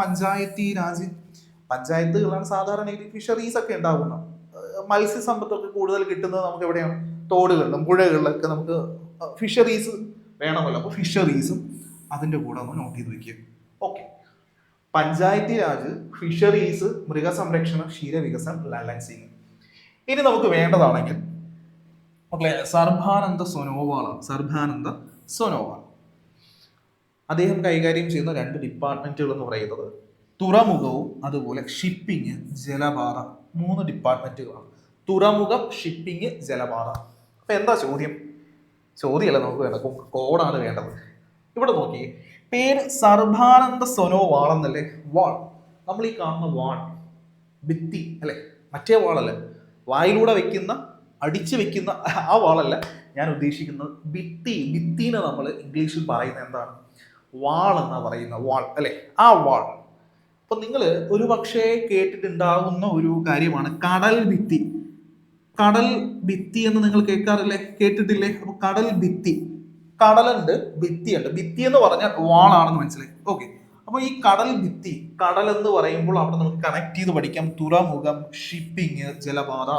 പഞ്ചായത്തുകളാണ് സാധാരണ ഫിഷറീസ് ഒക്കെ ഉണ്ടാകുന്നത്. മത്സ്യസമ്പത്തൊക്കെ കൂടുതൽ കിട്ടുന്നത് നമുക്ക് എവിടെയാണ്? തോടുകളിലും പുഴകളിലൊക്കെ നമുക്ക് ഫിഷറീസ് വേണമല്ലോ. അപ്പൊ ഫിഷറീസും അതിന്റെ കൂടെ ഒന്ന് നോട്ട് ചെയ്ത് വെക്കുക. ഓക്കെ, പഞ്ചായത്തി രാജ്, ഫിഷറീസ്, മൃഗസംരക്ഷണം, ക്ഷീരവികസനം, ലല്ലൻ സിംഗ്. ഇനി നമുക്ക് വേണ്ടതാണെങ്കിൽ സർബാനന്ദ സോനോവാൾ. അദ്ദേഹം കൈകാര്യം ചെയ്യുന്ന 2 ഡിപ്പാർട്ട്മെന്റുകൾ എന്ന് പറയുന്നത് തുറമുഖവും അതുപോലെ ഷിപ്പിംഗ്, ജലപാത. 3 ഡിപ്പാർട്ട്മെന്റുകളാണ്. തുറമുഖം, ഷിപ്പിംഗ്, ജലപാത. അപ്പൊ എന്താ ചോദ്യമല്ല നമുക്ക് വേണ്ടത്, കോഡാണ് വേണ്ടത്. ഇവിടെ നോക്കിയേ, പേര് സർബാനന്ദ സോനോവാൾ എന്നല്ലേ. വാൾ, നമ്മൾ ഈ കാണുന്ന വാൾ, ഭിത്തി അല്ലെ, മറ്റേ വാളല്ല, വായിലൂടെ അടിച്ചു വെക്കുന്ന ആ വാളല്ല ഞാൻ ഉദ്ദേശിക്കുന്നത്. ഭിത്തിനെ നമ്മൾ ഇംഗ്ലീഷിൽ പറയുന്നത് എന്താണ്? വാൾ എന്നാ പറയുന്ന വാൾ അല്ലെ, ആ വാൾ. അപ്പൊ നിങ്ങൾ ഒരു പക്ഷേ കേട്ടിട്ടുണ്ടാകുന്ന ഒരു കാര്യമാണ് കടൽ ഭിത്തി എന്ന് നിങ്ങൾ കേട്ടിട്ടില്ലേ? അപ്പൊ കടലുണ്ട്, ഭിത്തിയുണ്ട്. ഭിത്തി എന്ന് പറഞ്ഞാൽ വാളാണെന്ന് മനസ്സിലായി. ഓക്കെ, അപ്പൊ ഈ കടൽ എന്ന് പറയുമ്പോൾ അവിടെ നമുക്ക് കണക്ട് ചെയ്ത് പഠിക്കാം. തുറമുഖം, ഷിപ്പിംഗ്, ജലപാത.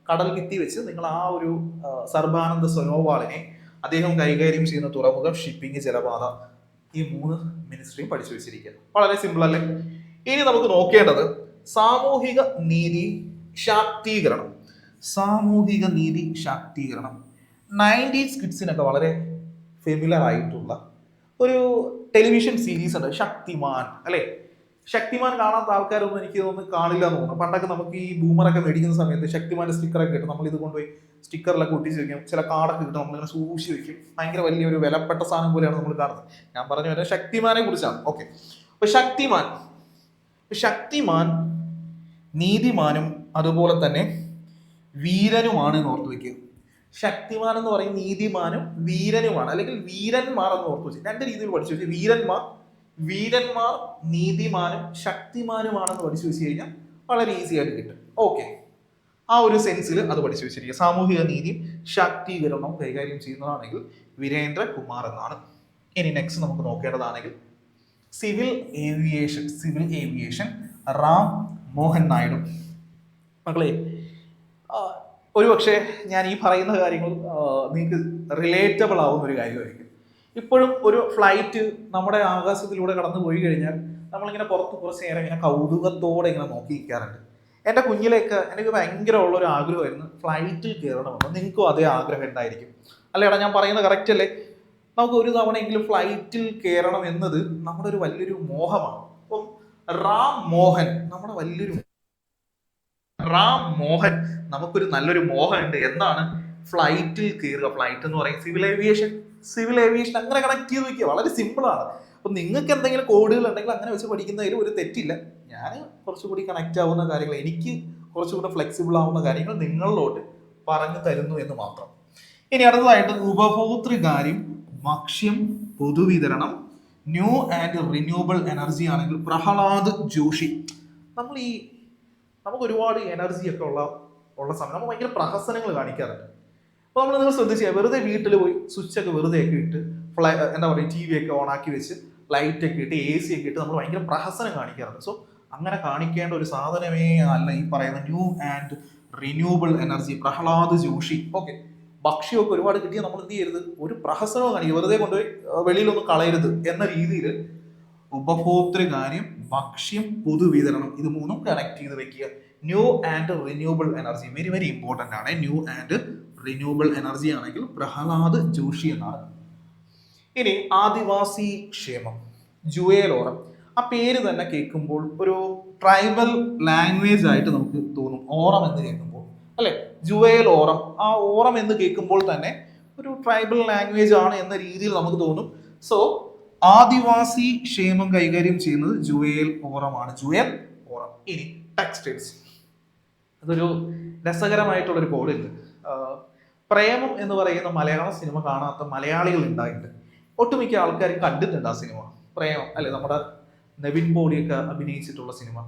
കടൽ ഭിത്തി വെച്ച് നിങ്ങൾ ആ ഒരു സർബാനന്ദ സോനോവാളിനെ അദ്ദേഹം കൈകാര്യം ചെയ്യുന്ന തുറമുഖം, ഷിപ്പിംഗ്, ജലപാത, ഈ 3 മിനിസ്ട്രിയും പഠിച്ചു വെച്ചിരിക്കുക. വളരെ സിമ്പിൾ അല്ലേ. ഇനി നമുക്ക് നോക്കേണ്ടത് സാമൂഹിക നീതി ശാക്തീകരണം. 90s കിഡ്സിനൊക്കെ വളരെ ഫെമിലർ ആയിട്ടുള്ള ഒരു ടെലിവിഷൻ സീരീസ് ഉണ്ട്, ശക്തിമാൻ അല്ലെ. ശക്തിമാൻ കാണാത്ത ആൾക്കാരൊന്നും എനിക്ക് തോന്നുന്നു കാണില്ല എന്ന് തോന്നുന്നു. പണ്ടൊക്കെ നമുക്ക് ഈ ബൂമറൊക്കെ മേടിക്കുന്ന സമയത്ത് ശക്തിമാന്റെ സ്റ്റിക്കറൊക്കെ കിട്ടും. നമ്മൾ ഇത് കൊണ്ടുപോയി സ്റ്റിക്കറിലൊക്കെ ഒട്ടിച്ച് വെക്കും. ചില കാർഡൊക്കെ കിട്ടും, നമ്മളിങ്ങനെ സൂക്ഷിച്ച് വെക്കും. ഭയങ്കര വലിയൊരു വിലപ്പെട്ട സാധനം പോലെയാണ് നമ്മൾ കാണുന്നത്. ഞാൻ പറഞ്ഞു വരുന്നത് ശക്തിമാനെ കുറിച്ചാണ്. ഓക്കെ, അപ്പൊ ശക്തിമാൻ നീതിമാനും അതുപോലെ തന്നെ വീരനുമാണ് എന്ന് ഓർത്തു വെക്കുക. ശക്തിമാൻ എന്ന് പറയും നീതിമാനും വീരനുമാണ്, അല്ലെങ്കിൽ വീരന്മാർ എന്ന് ഓർത്തു വെച്ചു. രണ്ട് രീതിയിൽ പഠിച്ചു വെച്ചു. വീരന്മാർ നീതിമാനും ശക്തിമാനുമാണെന്ന് പഠിച്ചു വെച്ച് കഴിഞ്ഞാൽ വളരെ ഈസി ആയിട്ട് കിട്ടും. ഓക്കെ, ആ ഒരു സെൻസിൽ അത് പഠിച്ചു വെച്ചിരിക്കുക. സാമൂഹിക നീതി ശാക്തീകരണം കൈകാര്യം ചെയ്യുന്നതാണെങ്കിൽ വീരേന്ദ്രകുമാർ എന്നാണ്. ഇനി നെക്സ്റ്റ് നമുക്ക് നോക്കേണ്ടതാണെങ്കിൽ സിവിൽ ഏവിയേഷൻ റാം മോഹൻ നായിഡു. മക്കളെ, ഒരുപക്ഷെ ഞാൻ ഈ പറയുന്ന കാര്യങ്ങൾ നിങ്ങൾക്ക് റിലേറ്റബിൾ ആവുന്ന ഒരു കാര്യമായിരിക്കും. ഇപ്പോഴും ഒരു ഫ്ലൈറ്റ് നമ്മുടെ ആകാശത്തിലൂടെ കടന്നു പോയി കഴിഞ്ഞാൽ നമ്മളിങ്ങനെ പുറത്ത് കുറച്ച് നേരം ഇങ്ങനെ കൗതുകത്തോടെ ഇങ്ങനെ നോക്കി നിൽക്കാറുണ്ട്. എൻ്റെ കുഞ്ഞിലേക്ക് എനിക്ക് ഭയങ്കര ഉള്ളൊരു ആഗ്രഹമായിരുന്നു ഫ്ലൈറ്റിൽ കയറണമെന്ന്. നിങ്ങൾക്കും അതേ ആഗ്രഹം ഉണ്ടായിരിക്കും അല്ലേടാ? ഞാൻ പറയുന്നത് കറക്റ്റ് അല്ലേ? നമുക്ക് ഒരു തവണയെങ്കിലും ഫ്ലൈറ്റിൽ കയറണം എന്നത് നമ്മുടെ ഒരു വലിയൊരു മോഹമാണ്. അപ്പം റാം മോഹൻ നമുക്കൊരു നല്ലൊരു മോഹമുണ്ട്. എന്താണ്? ഫ്ലൈറ്റിൽ കയറുക. ഫ്ലൈറ്റ് എന്ന് പറയും സിവിൽ ഏവിയേഷൻ അങ്ങനെ കണക്ട് ചെയ്ത് വെക്കുക. വളരെ സിമ്പിളാണ്. അപ്പം നിങ്ങൾക്ക് എന്തെങ്കിലും കോഡുകൾ ഉണ്ടെങ്കിൽ അങ്ങനെ വെച്ച് പഠിക്കുന്നതിൽ ഒരു തെറ്റില്ല. ഞാൻ കുറച്ചുകൂടി കണക്റ്റ് ആവുന്ന കാര്യങ്ങൾ, എനിക്ക് കുറച്ചുകൂടി ഫ്ലെക്സിബിൾ ആവുന്ന കാര്യങ്ങൾ നിങ്ങളിലോട്ട് പറഞ്ഞു തരുന്നു എന്ന് മാത്രം. ഇനി അടുത്തതായിട്ട് ഉപഭോക്തൃകാര്യം, ഭക്ഷ്യം, പൊതുവിതരണം, ന്യൂ ആൻഡ് റിന്യൂവബിൾ എനർജി ആണെങ്കിൽ പ്രഹ്ലാദ് ജോഷി. നമുക്ക് ഒരുപാട് എനർജി ഒക്കെ ഉള്ള സമയം നമ്മൾ ഭയങ്കര പ്രഹസനങ്ങൾ കാണിക്കാറുണ്ട്. അപ്പോൾ നിങ്ങൾ ശ്രദ്ധിച്ചാൽ വെറുതെ വീട്ടിൽ പോയി സ്വിച്ചൊക്കെ വെറുതെ ഒക്കെ ഇട്ട് എന്താ പറയുക, TV ഒക്കെ ഓണാക്കി വെച്ച് ലൈറ്റ് ഒക്കെ ഇട്ട് AC ഒക്കെ ഇട്ട് നമ്മൾ ഭയങ്കര പ്രഹസനം കാണിക്കാറുണ്ട്. സോ അങ്ങനെ കാണിക്കേണ്ട ഒരു സാധനമേ അല്ല ഈ പറയുന്ന new and renewable energy. Pralhad Joshi. Okay, ഭക്ഷ്യമൊക്കെ ഒരുപാട് കിട്ടിയാൽ നമ്മൾ എന്ത് ചെയ്യരുത്? ഒരു പ്രഹസനവും കാണിക്കുക, വെറുതെ കൊണ്ടുപോയി വെളിയിലൊന്നും കളയരുത് എന്ന രീതിയിൽ ഉപഭോക്തൃകാര്യം, ഭക്ഷ്യം, പൊതുവിതരണം, ഇത് മൂന്നും കണക്ട് ചെയ്ത് വെക്കുക. New and renewable energy very very important ആണ്. ന്യൂ ആൻഡ് റിന്യൂവബിൾ എനർജി ആണെങ്കിൽ പ്രഹ്ലാദ് ജോഷി എന്നാണ്. ഇനി ആദിവാസി ക്ഷേമം, ജുവേൽ ഓറം. ആ പേര് തന്നെ കേൾക്കുമ്പോൾ ഒരു ട്രൈബൽ ലാംഗ്വേജ് ആയിട്ട് നമുക്ക് തോന്നും ഓറം എന്ന് കേൾക്കുമ്പോൾ, അല്ലെ? ജുവേൽ ഓറം, ആ ഓറം എന്ന് കേൾക്കുമ്പോൾ തന്നെ ഒരു ട്രൈബൽ ലാംഗ്വേജ് ആണ് എന്ന രീതിയിൽ നമുക്ക് തോന്നും. സോ ആദിവാസി ക്ഷേമം കൈകാര്യം ചെയ്യുന്നത് ജുവേൽ ഓറമാണ്. ഇനി ടെക്സ്റ്റൈൽസ്, അതൊരു രസകരമായിട്ടുള്ളൊരു കോഡുണ്ട്. പ്രേമം എന്ന് പറയുന്ന മലയാള സിനിമ കാണാത്ത മലയാളികൾ ഉണ്ടായിട്ടുണ്ട്. ഒട്ടുമിക്ക ആൾക്കാരും കണ്ടിട്ടുണ്ട് ആ സിനിമ, പ്രേമം, അല്ലെ? നമ്മുടെ നവിൻ പോളിയൊക്കെ അഭിനയിച്ചിട്ടുള്ള സിനിമ.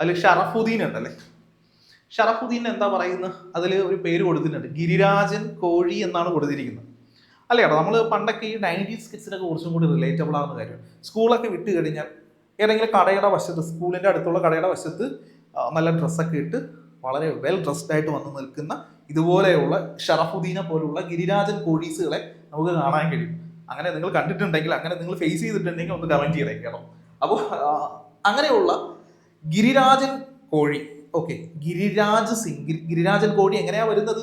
അതിൽ ഷറഫുദ്ദീൻ ഉണ്ടല്ലേ? ഷറഫുദ്ദീൻ എന്താ പറയുന്നത്? അതിൽ ഒരു പേര് കൊടുത്തിട്ടുണ്ട്, ഗിരിരാജൻ കോഴി എന്നാണ് കൊടുത്തിരിക്കുന്നത്. അല്ലേ? നമ്മൾ പണ്ടൊക്കെ ഈ 90s കിഡ്സിനൊക്കെ കുറച്ചും കൂടി റിലേറ്റബിൾ ആവുന്ന കാര്യം, സ്കൂളൊക്കെ വിട്ട് കഴിഞ്ഞാൽ ഏതെങ്കിലും കടയുടെ വശത്ത്, സ്കൂളിൻ്റെ അടുത്തുള്ള കടയുടെ വശത്ത് നല്ല ഡ്രസ്സൊക്കെ ഇട്ട് വളരെ വെൽ ഡ്രസ്ഡ് ആയിട്ട് വന്ന് നിൽക്കുന്ന ഇതുപോലെയുള്ള ഷറഫുദ്ദീനെ പോലുള്ള ഗിരിരാജൻ കോഴീസുകളെ നമുക്ക് കാണാൻ കഴിയും. അങ്ങനെ നിങ്ങൾ കണ്ടിട്ടുണ്ടെങ്കിൽ, അങ്ങനെ നിങ്ങൾ ഫേസ് ചെയ്തിട്ടുണ്ടെങ്കിൽ ഒന്ന് കമന്റ് ചെയ്തേക്കണം. അപ്പോൾ അങ്ങനെയുള്ള ഗിരിരാജൻ കോഴി, ഓക്കെ, ഗിരിരാജൻ കോഴി എങ്ങനെയാ വരുന്നത്?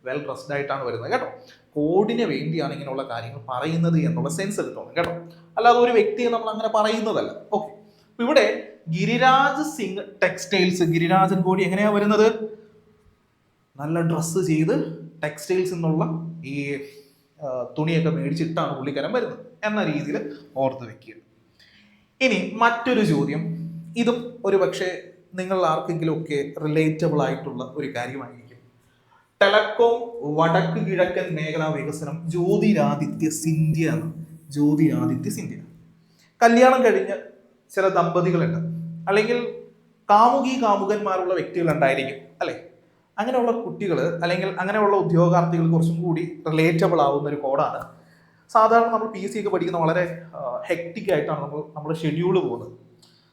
വെൽ ഡ്രസ്ഡ് ആയിട്ടാണ് വരുന്നത് കേട്ടോ. കോഡിന് വേണ്ടിയാണ് ഇങ്ങനെയുള്ള കാര്യങ്ങൾ പറയുന്നത് എന്നുള്ള സെൻസ് എടുത്തോണം കേട്ടോ. അല്ലാതെ ഒരു വ്യക്തിയെ നമ്മൾ അങ്ങനെ പറയുന്നതല്ല. ഓക്കെ, ഇവിടെ ഗിരിരാജ് സിംഗ് ടെക്സ്റ്റൈൽസ്, ഗിരിരാജൻ കോടി എങ്ങനെയാ വരുന്നത്? നല്ല ഡ്രസ്സ് ചെയ്ത് ടെക്സ്റ്റൈൽസ് എന്നുള്ള ഈ തുണിയൊക്കെ മേടിച്ചിട്ടാണ് പുള്ളിക്കാരൻ വരുന്നത് എന്ന രീതിയിൽ ഓർത്ത് വെക്കുക. ഇനി മറ്റൊരു ചോദ്യം, ഇതും ഒരു പക്ഷേ നിങ്ങൾ ആർക്കെങ്കിലും ഒക്കെ റിലേറ്റബിൾ ആയിട്ടുള്ള ഒരു കാര്യമായിരിക്കും. ടെലകോം വടക്ക് കിഴക്കൻ മേഖലാ വികസനം ജ്യോതിരാദിത്യ സിന്ധ്യ. കല്യാണം കഴിഞ്ഞ ചില ദമ്പതികളുണ്ട്, അല്ലെങ്കിൽ കാമുകന്മാരുള്ള വ്യക്തികൾ ഉണ്ടായിരിക്കും, അല്ലെ? അങ്ങനെയുള്ള കുട്ടികൾ അല്ലെങ്കിൽ അങ്ങനെയുള്ള ഉദ്യോഗാർത്ഥികൾ കുറച്ചും കൂടി റിലേറ്റബിൾ ആവുന്ന ഒരു കോഡാണ്. സാധാരണ നമ്മൾ PSC ഒക്കെ പഠിക്കുന്ന വളരെ ഹെക്റ്റിക് ആയിട്ടാണ് നമ്മൾ ഷെഡ്യൂൾ പോകുന്നത്.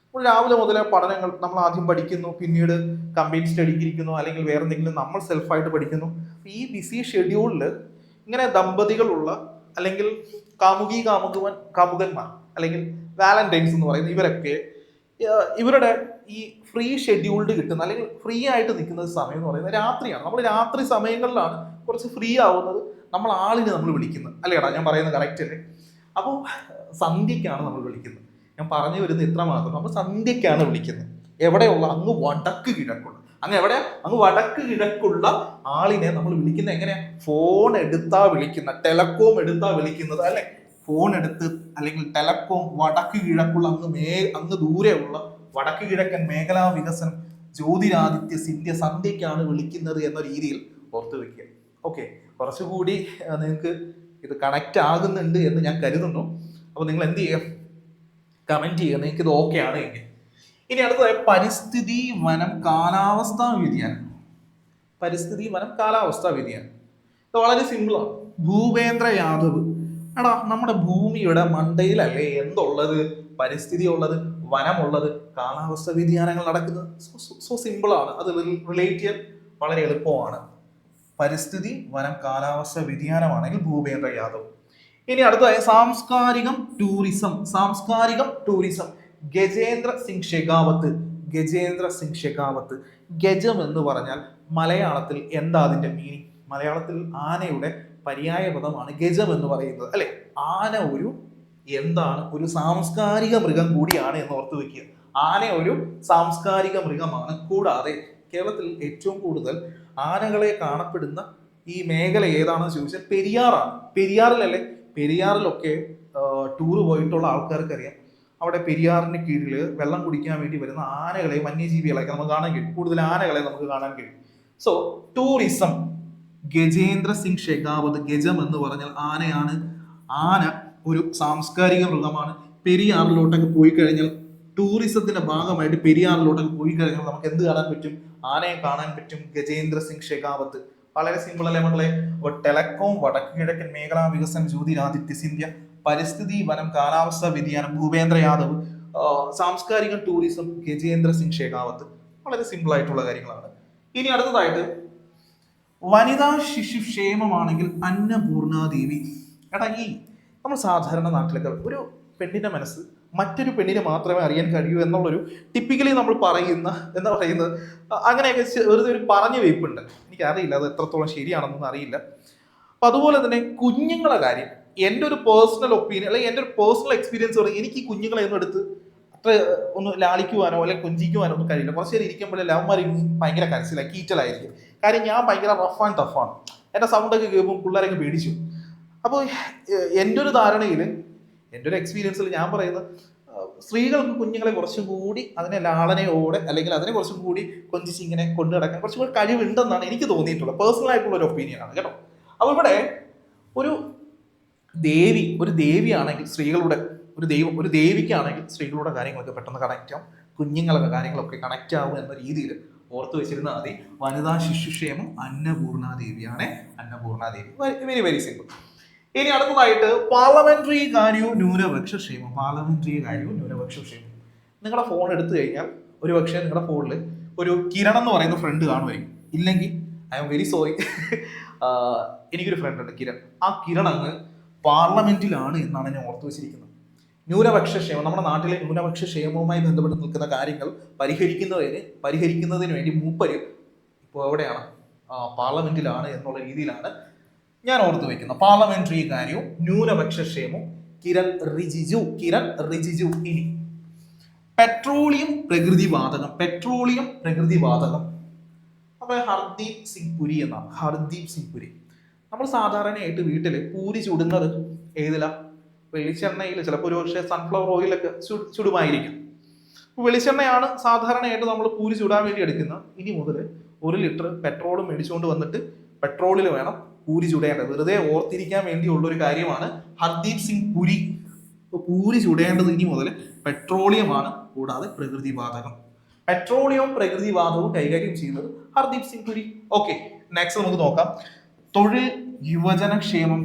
നമ്മൾ രാവിലെ മുതലേ പഠനങ്ങൾ നമ്മൾ ആദ്യം പഠിക്കുന്നു, പിന്നീട് കമ്പൈൻ സ്റ്റഡിക്ക് ഇരിക്കുന്നു, അല്ലെങ്കിൽ വേറെ എന്തെങ്കിലും നമ്മൾ സെൽഫായിട്ട് പഠിക്കുന്നു. ഈ ബിസി ഷെഡ്യൂളിൽ ഇങ്ങനെ ദമ്പതികളുള്ള അല്ലെങ്കിൽ കാമുകന്മാർ അല്ലെങ്കിൽ വാലന്റൈൻസ് എന്ന് പറയുന്ന ഇവരൊക്കെ ഇവരുടെ ഈ ഫ്രീ ഷെഡ്യൂൾഡ് കിട്ടുന്ന അല്ലെങ്കിൽ ഫ്രീ ആയിട്ട് നിൽക്കുന്ന സമയം എന്ന് പറയുന്നത് രാത്രിയാണ്. നമ്മൾ രാത്രി സമയങ്ങളിലാണ് കുറച്ച് ഫ്രീ ആവുന്നത്. നമ്മൾ വിളിക്കുന്നത്, അല്ലേടാ? ഞാൻ പറയുന്നത് കറക്റ്റ് അല്ലേ? അപ്പോൾ സന്ധ്യക്കാണ് നമ്മൾ വിളിക്കുന്നത്. ഞാൻ പറഞ്ഞു വരുന്നത് ഇത്ര മാത്രം. നമ്മൾ സന്ധ്യക്കാണ് വിളിക്കുന്നത്. എവിടെയുള്ള? അങ്ങ് വടക്ക് കിഴക്കുള്ള ആളിനെ നമ്മൾ വിളിക്കുന്നത് എങ്ങനെയാ? ഫോൺ എടുത്താ വിളിക്കുന്ന, ടെലകോം എടുത്താ വിളിക്കുന്നത്, അല്ലെ? ഫോൺ എടുത്ത് അല്ലെങ്കിൽ ടെലകോം വടക്ക് കിഴക്കുള്ള അങ്ങ് ദൂരെയുള്ള വടക്ക് കിഴക്കൻ മേഖലാ വികസനം ജ്യോതിരാദിത്യ സിന്ധ്യ സന്ധ്യക്കാണ് വിളിക്കുന്നത് എന്ന രീതിയിൽ ഓർത്ത് വെക്കുക. ഓക്കെ, കുറച്ചുകൂടി നിങ്ങൾക്ക് ഇത് കണക്റ്റ് ആകുന്നുണ്ട് എന്ന് ഞാൻ കരുതുന്നു. അപ്പോൾ നിങ്ങൾ എന്ത് ചെയ്യുക, കമന്റ് ചെയ്യുക നിങ്ങൾക്ക് ഇത് ഓക്കെ ആണ് എങ്കിൽ. ഇനി അടുത്തതായി പരിസ്ഥിതി വനം കാലാവസ്ഥാ വ്യതിയാനം. പരിസ്ഥിതി വനം കാലാവസ്ഥാ വ്യതിയാനം ഇത് വളരെ സിമ്പിളാണ്. ഭൂപേന്ദ്ര യാദവ്, എടാ നമ്മുടെ ഭൂമിയുടെ മണ്ടയിലല്ലേ എന്തുള്ളത്, പരിസ്ഥിതി ഉള്ളത്, വനമുള്ളത്, കാലാവസ്ഥ വ്യതിയാനങ്ങൾ നടക്കുന്നത്. സോ സിമ്പിളാണ്, അത് റിലേറ്റ് ചെയ്യാൻ വളരെ എളുപ്പമാണ്. പരിസ്ഥിതി വനം കാലാവസ്ഥ വ്യതിയാനമാണെങ്കിൽ ഭൂപേന്ദ്ര യാദവ്. ഇനി അടുത്തതായി സാംസ്കാരികം ടൂറിസം. സാംസ്കാരികം ടൂറിസം ഗജേന്ദ്ര സിംഗ് ഷെഖാവത്ത്. ഗജേന്ദ്ര സിംഗ് ഷെഖാവത്ത്. ഗജം എന്ന് പറഞ്ഞാൽ മലയാളത്തിൽ എന്താ അതിന്റെ മീനിങ്? മലയാളത്തിൽ ആനയുടെ പര്യായ പദമാണ് ഗജം എന്ന് പറയുന്നത്, അല്ലെ? ആന ഒരു എന്താണ്, ഒരു സാംസ്കാരിക മൃഗം കൂടിയാണ് എന്ന് ഓർത്ത് വെക്കുക. ആന ഒരു സാംസ്കാരിക മൃഗമാണ്. കൂടാതെ കേരളത്തിൽ ഏറ്റവും കൂടുതൽ ആനകളെ കാണപ്പെടുന്ന ഈ മേഖല ഏതാണെന്ന് ചോദിച്ചാൽ പെരിയാറാണ്. പെരിയാറിലല്ലേ? പെരിയാറിലൊക്കെ ടൂർ പോയിട്ടുള്ള ആൾക്കാർക്കറിയാം, അവിടെ പെരിയാറിന് കീഴിൽ വെള്ളം കുടിക്കാൻ വേണ്ടി വരുന്ന ആനകളെ, വന്യജീവികളെയൊക്കെ നമുക്ക് കാണാൻ കഴിയും. കൂടുതൽ ആനകളെ നമുക്ക് കാണാൻ കഴിയും. So tourism Gajendra Singh Shekhawat. ഗജം എന്ന് പറഞ്ഞാൽ ആനയാണ്. ആന ഒരു സാംസ്കാരിക മൃഗമാണ്. പെരിയാറിലോട്ടൊക്കെ പോയി കഴിഞ്ഞാൽ, ടൂറിസത്തിന്റെ ഭാഗമായിട്ട് പെരിയാറിലോട്ടൊക്കെ പോയി കഴിഞ്ഞാൽ നമുക്ക് എന്ത് കാണാൻ പറ്റും? ആനയെ കാണാൻ പറ്റും. ഗജേന്ദ്ര സിംഗ് ഷെഖാവത്ത്. വളരെ സിമ്പിൾ അല്ലേ മക്കളെ? ടെലകോം, വടക്ക് കിഴക്കൻ മേഖലാ വികസനം ജ്യോതിരാദിത്യ സിന്ധ്യ, പരിസ്ഥിതി വനം കാലാവസ്ഥാ വ്യതിയാനം ഭൂപേന്ദ്ര യാദവ്, സാംസ്കാരിക ടൂറിസം ഗജേന്ദ്ര സിംഗ് ഷെഖാവത്ത്. വളരെ സിമ്പിൾ ആയിട്ടുള്ള കാര്യങ്ങളാണ്. ഇനി അടുത്തതായിട്ട് വനിതാ ശിശുക്ഷേമമാണെങ്കിൽ അന്നപൂർണാദേവി. എടാ, ഈ നമ്മൾ സാധാരണ നാട്ടിലൊക്കെ ഒരു പെണ്ണിന്റെ മനസ്സ് മറ്റൊരു പെണ്ണിനെ മാത്രമേ അറിയാൻ കഴിയൂ എന്നുള്ളൊരു ടിപ്പിക്കലി നമ്മൾ പറയുന്നത് അങ്ങനെയൊക്കെ വെറുതെ ഒരു പറഞ്ഞു വെയ്പ്പുണ്ട്. എനിക്കറിയില്ല അത് എത്രത്തോളം ശരിയാണെന്നൊന്നും അറിയില്ല. അപ്പൊ അതുപോലെ തന്നെ കുഞ്ഞുങ്ങളെ കാര്യം, എൻ്റെ ഒരു പേഴ്സണൽ ഒപ്പീനിയൻ അല്ലെങ്കിൽ എൻ്റെ ഒരു പേഴ്സണൽ എക്സ്പീരിയൻസ് പറയും, എനിക്ക് ഈ കുഞ്ഞുങ്ങളെ ഒന്നും എടുത്ത് അത്ര ഒന്ന് ലാളിക്കുവാനോ അല്ലെങ്കിൽ കൊഞ്ചിക്കുവാനോ ഒന്നും കഴിയില്ല. കുറച്ച് നേരം ഇരിക്കുമ്പോഴേ ലവ്മാർ ഭയങ്കര കരച്ചിലായി കീറ്റലായിരിക്കും. കാര്യം ഞാൻ ഭയങ്കര റഫ് ആൻഡ് ടഫാണ്. എൻ്റെ സൗണ്ടൊക്കെ കേൾക്കുമ്പോൾ പിള്ളേരൊക്കെ പേടിച്ചു. അപ്പോൾ എൻ്റെ ഒരു ധാരണയിൽ, എൻ്റെ ഒരു എക്സ്പീരിയൻസിൽ ഞാൻ പറയുന്നത്, സ്ത്രീകൾക്ക് കുഞ്ഞുങ്ങളെ കുറച്ചും കൂടി അതിനെ ലാളനയോടെ അല്ലെങ്കിൽ അതിനെ കുറച്ചും കൂടി കൊഞ്ചിച്ച് ഇങ്ങനെ കൊണ്ടു നടക്കാൻ കുറച്ചും കൂടി കഴിവുണ്ടെന്നാണ് എനിക്ക് തോന്നിയിട്ടുള്ളത്. പേഴ്സണൽ ആയിട്ടുള്ള ഒരു ഒപ്പീനിയനാണ് കേട്ടോ. അപ്പോൾ ഇവിടെ ഒരു ദേവിയാണെങ്കിൽ സ്ത്രീകളുടെ ഒരു ദേവിക്കാണെങ്കിൽ സ്ത്രീകളുടെ കാര്യങ്ങളൊക്കെ പെട്ടെന്ന് കണക്റ്റ് ആവും, കുഞ്ഞുങ്ങളുടെ കാര്യങ്ങളൊക്കെ കണക്റ്റ് ആവും എന്ന രീതിയിൽ ഓർത്ത് വെച്ചിരുന്നാൽ മതി. വനിതാ ശിശുക്ഷേമം അന്നപൂർണാദേവിയാണ്. അന്നപൂർണാദേവി. Very very simple. ഇനി അടുത്തതായിട്ട് പാർലമെന്ററി കാര്യവും ന്യൂനപക്ഷ ക്ഷേമം. പാർലമെന്ററി കാര്യവും ന്യൂനപക്ഷ ക്ഷേമം. നിങ്ങളുടെ ഫോൺ എടുത്തു കഴിഞ്ഞാൽ ഒരു പക്ഷേ നിങ്ങളുടെ ഫോണിൽ ഒരു കിരൺ എന്ന് പറയുന്ന ഫ്രണ്ട് കാണുമായിരിക്കും. ഇല്ലെങ്കിൽ ഐ ആം വെരി സോറി, എനിക്കൊരു ഫ്രണ്ട് ഉണ്ട് കിരൺ. ആ കിരൺ അങ്ങ് പാർലമെന്റിലാണ് എന്നാണ് ഞാൻ ഓർത്തു വെച്ചിരിക്കുന്നത്. ന്യൂനപക്ഷ ക്ഷേമം, നമ്മുടെ നാട്ടിലെ ന്യൂനപക്ഷ ക്ഷേമവുമായി ബന്ധപ്പെട്ട് നിൽക്കുന്ന കാര്യങ്ങൾ പരിഹരിക്കുന്നതിന് വേണ്ടി മൂപ്പര് ഇപ്പോൾ എവിടെയാണ്? പാർലമെന്റിലാണ് എന്നുള്ള രീതിയിലാണ് ഞാൻ ഓർത്തു വെക്കുന്നത്. പാർലമെന്ററി കാര്യവും ന്യൂനപക്ഷ ക്ഷേമവും കിരൺ റിജിജു. ഇനി പെട്രോളിയം പ്രകൃതി വാതകം. അപ്പൊ ഹർദീപ് സിംഗ് പുരി എന്നാണ്. ഹർദീപ് സിംഗ് പുരി. നമ്മൾ സാധാരണയായിട്ട് വീട്ടിൽ പൂരി ചുടുന്നത് ഏതില? വെളിച്ചെണ്ണയിൽ, ചിലപ്പോൾ ഒരു പക്ഷേ സൺഫ്ലവർ ഓയിലൊക്കെ ചുടുമായിരിക്കും. വെളിച്ചെണ്ണയാണ് സാധാരണയായിട്ട് നമ്മൾ പൂരി ചുടാൻ വേണ്ടി എടുക്കുന്നത്. ഇനി മുതൽ 1 ലിറ്റർ പെട്രോളും മേടിച്ചുകൊണ്ട് വന്നിട്ട് പെട്രോളിൽ വേണം പൂരി ചുടേണ്ടത്. വെറുതെ ഓർത്തിരിക്കാൻ വേണ്ടിയുള്ള ഒരു കാര്യമാണ് ഹർദീപ് സിംഗ് പുരി. പൂരി ചുടേണ്ടത് ഇനി മുതൽ പെട്രോളിയമാണ്, കൂടാതെ പെട്രോളിയവും പ്രകൃതിവാദവും കൈകാര്യം ചെയ്യുന്നത് ഹർദീപ് സിംഗ് പുരി. ഓക്കെ, നെക്സ്റ്റ് നമുക്ക് നോക്കാം. തൊഴിൽ, യുവജനക്ഷേമം,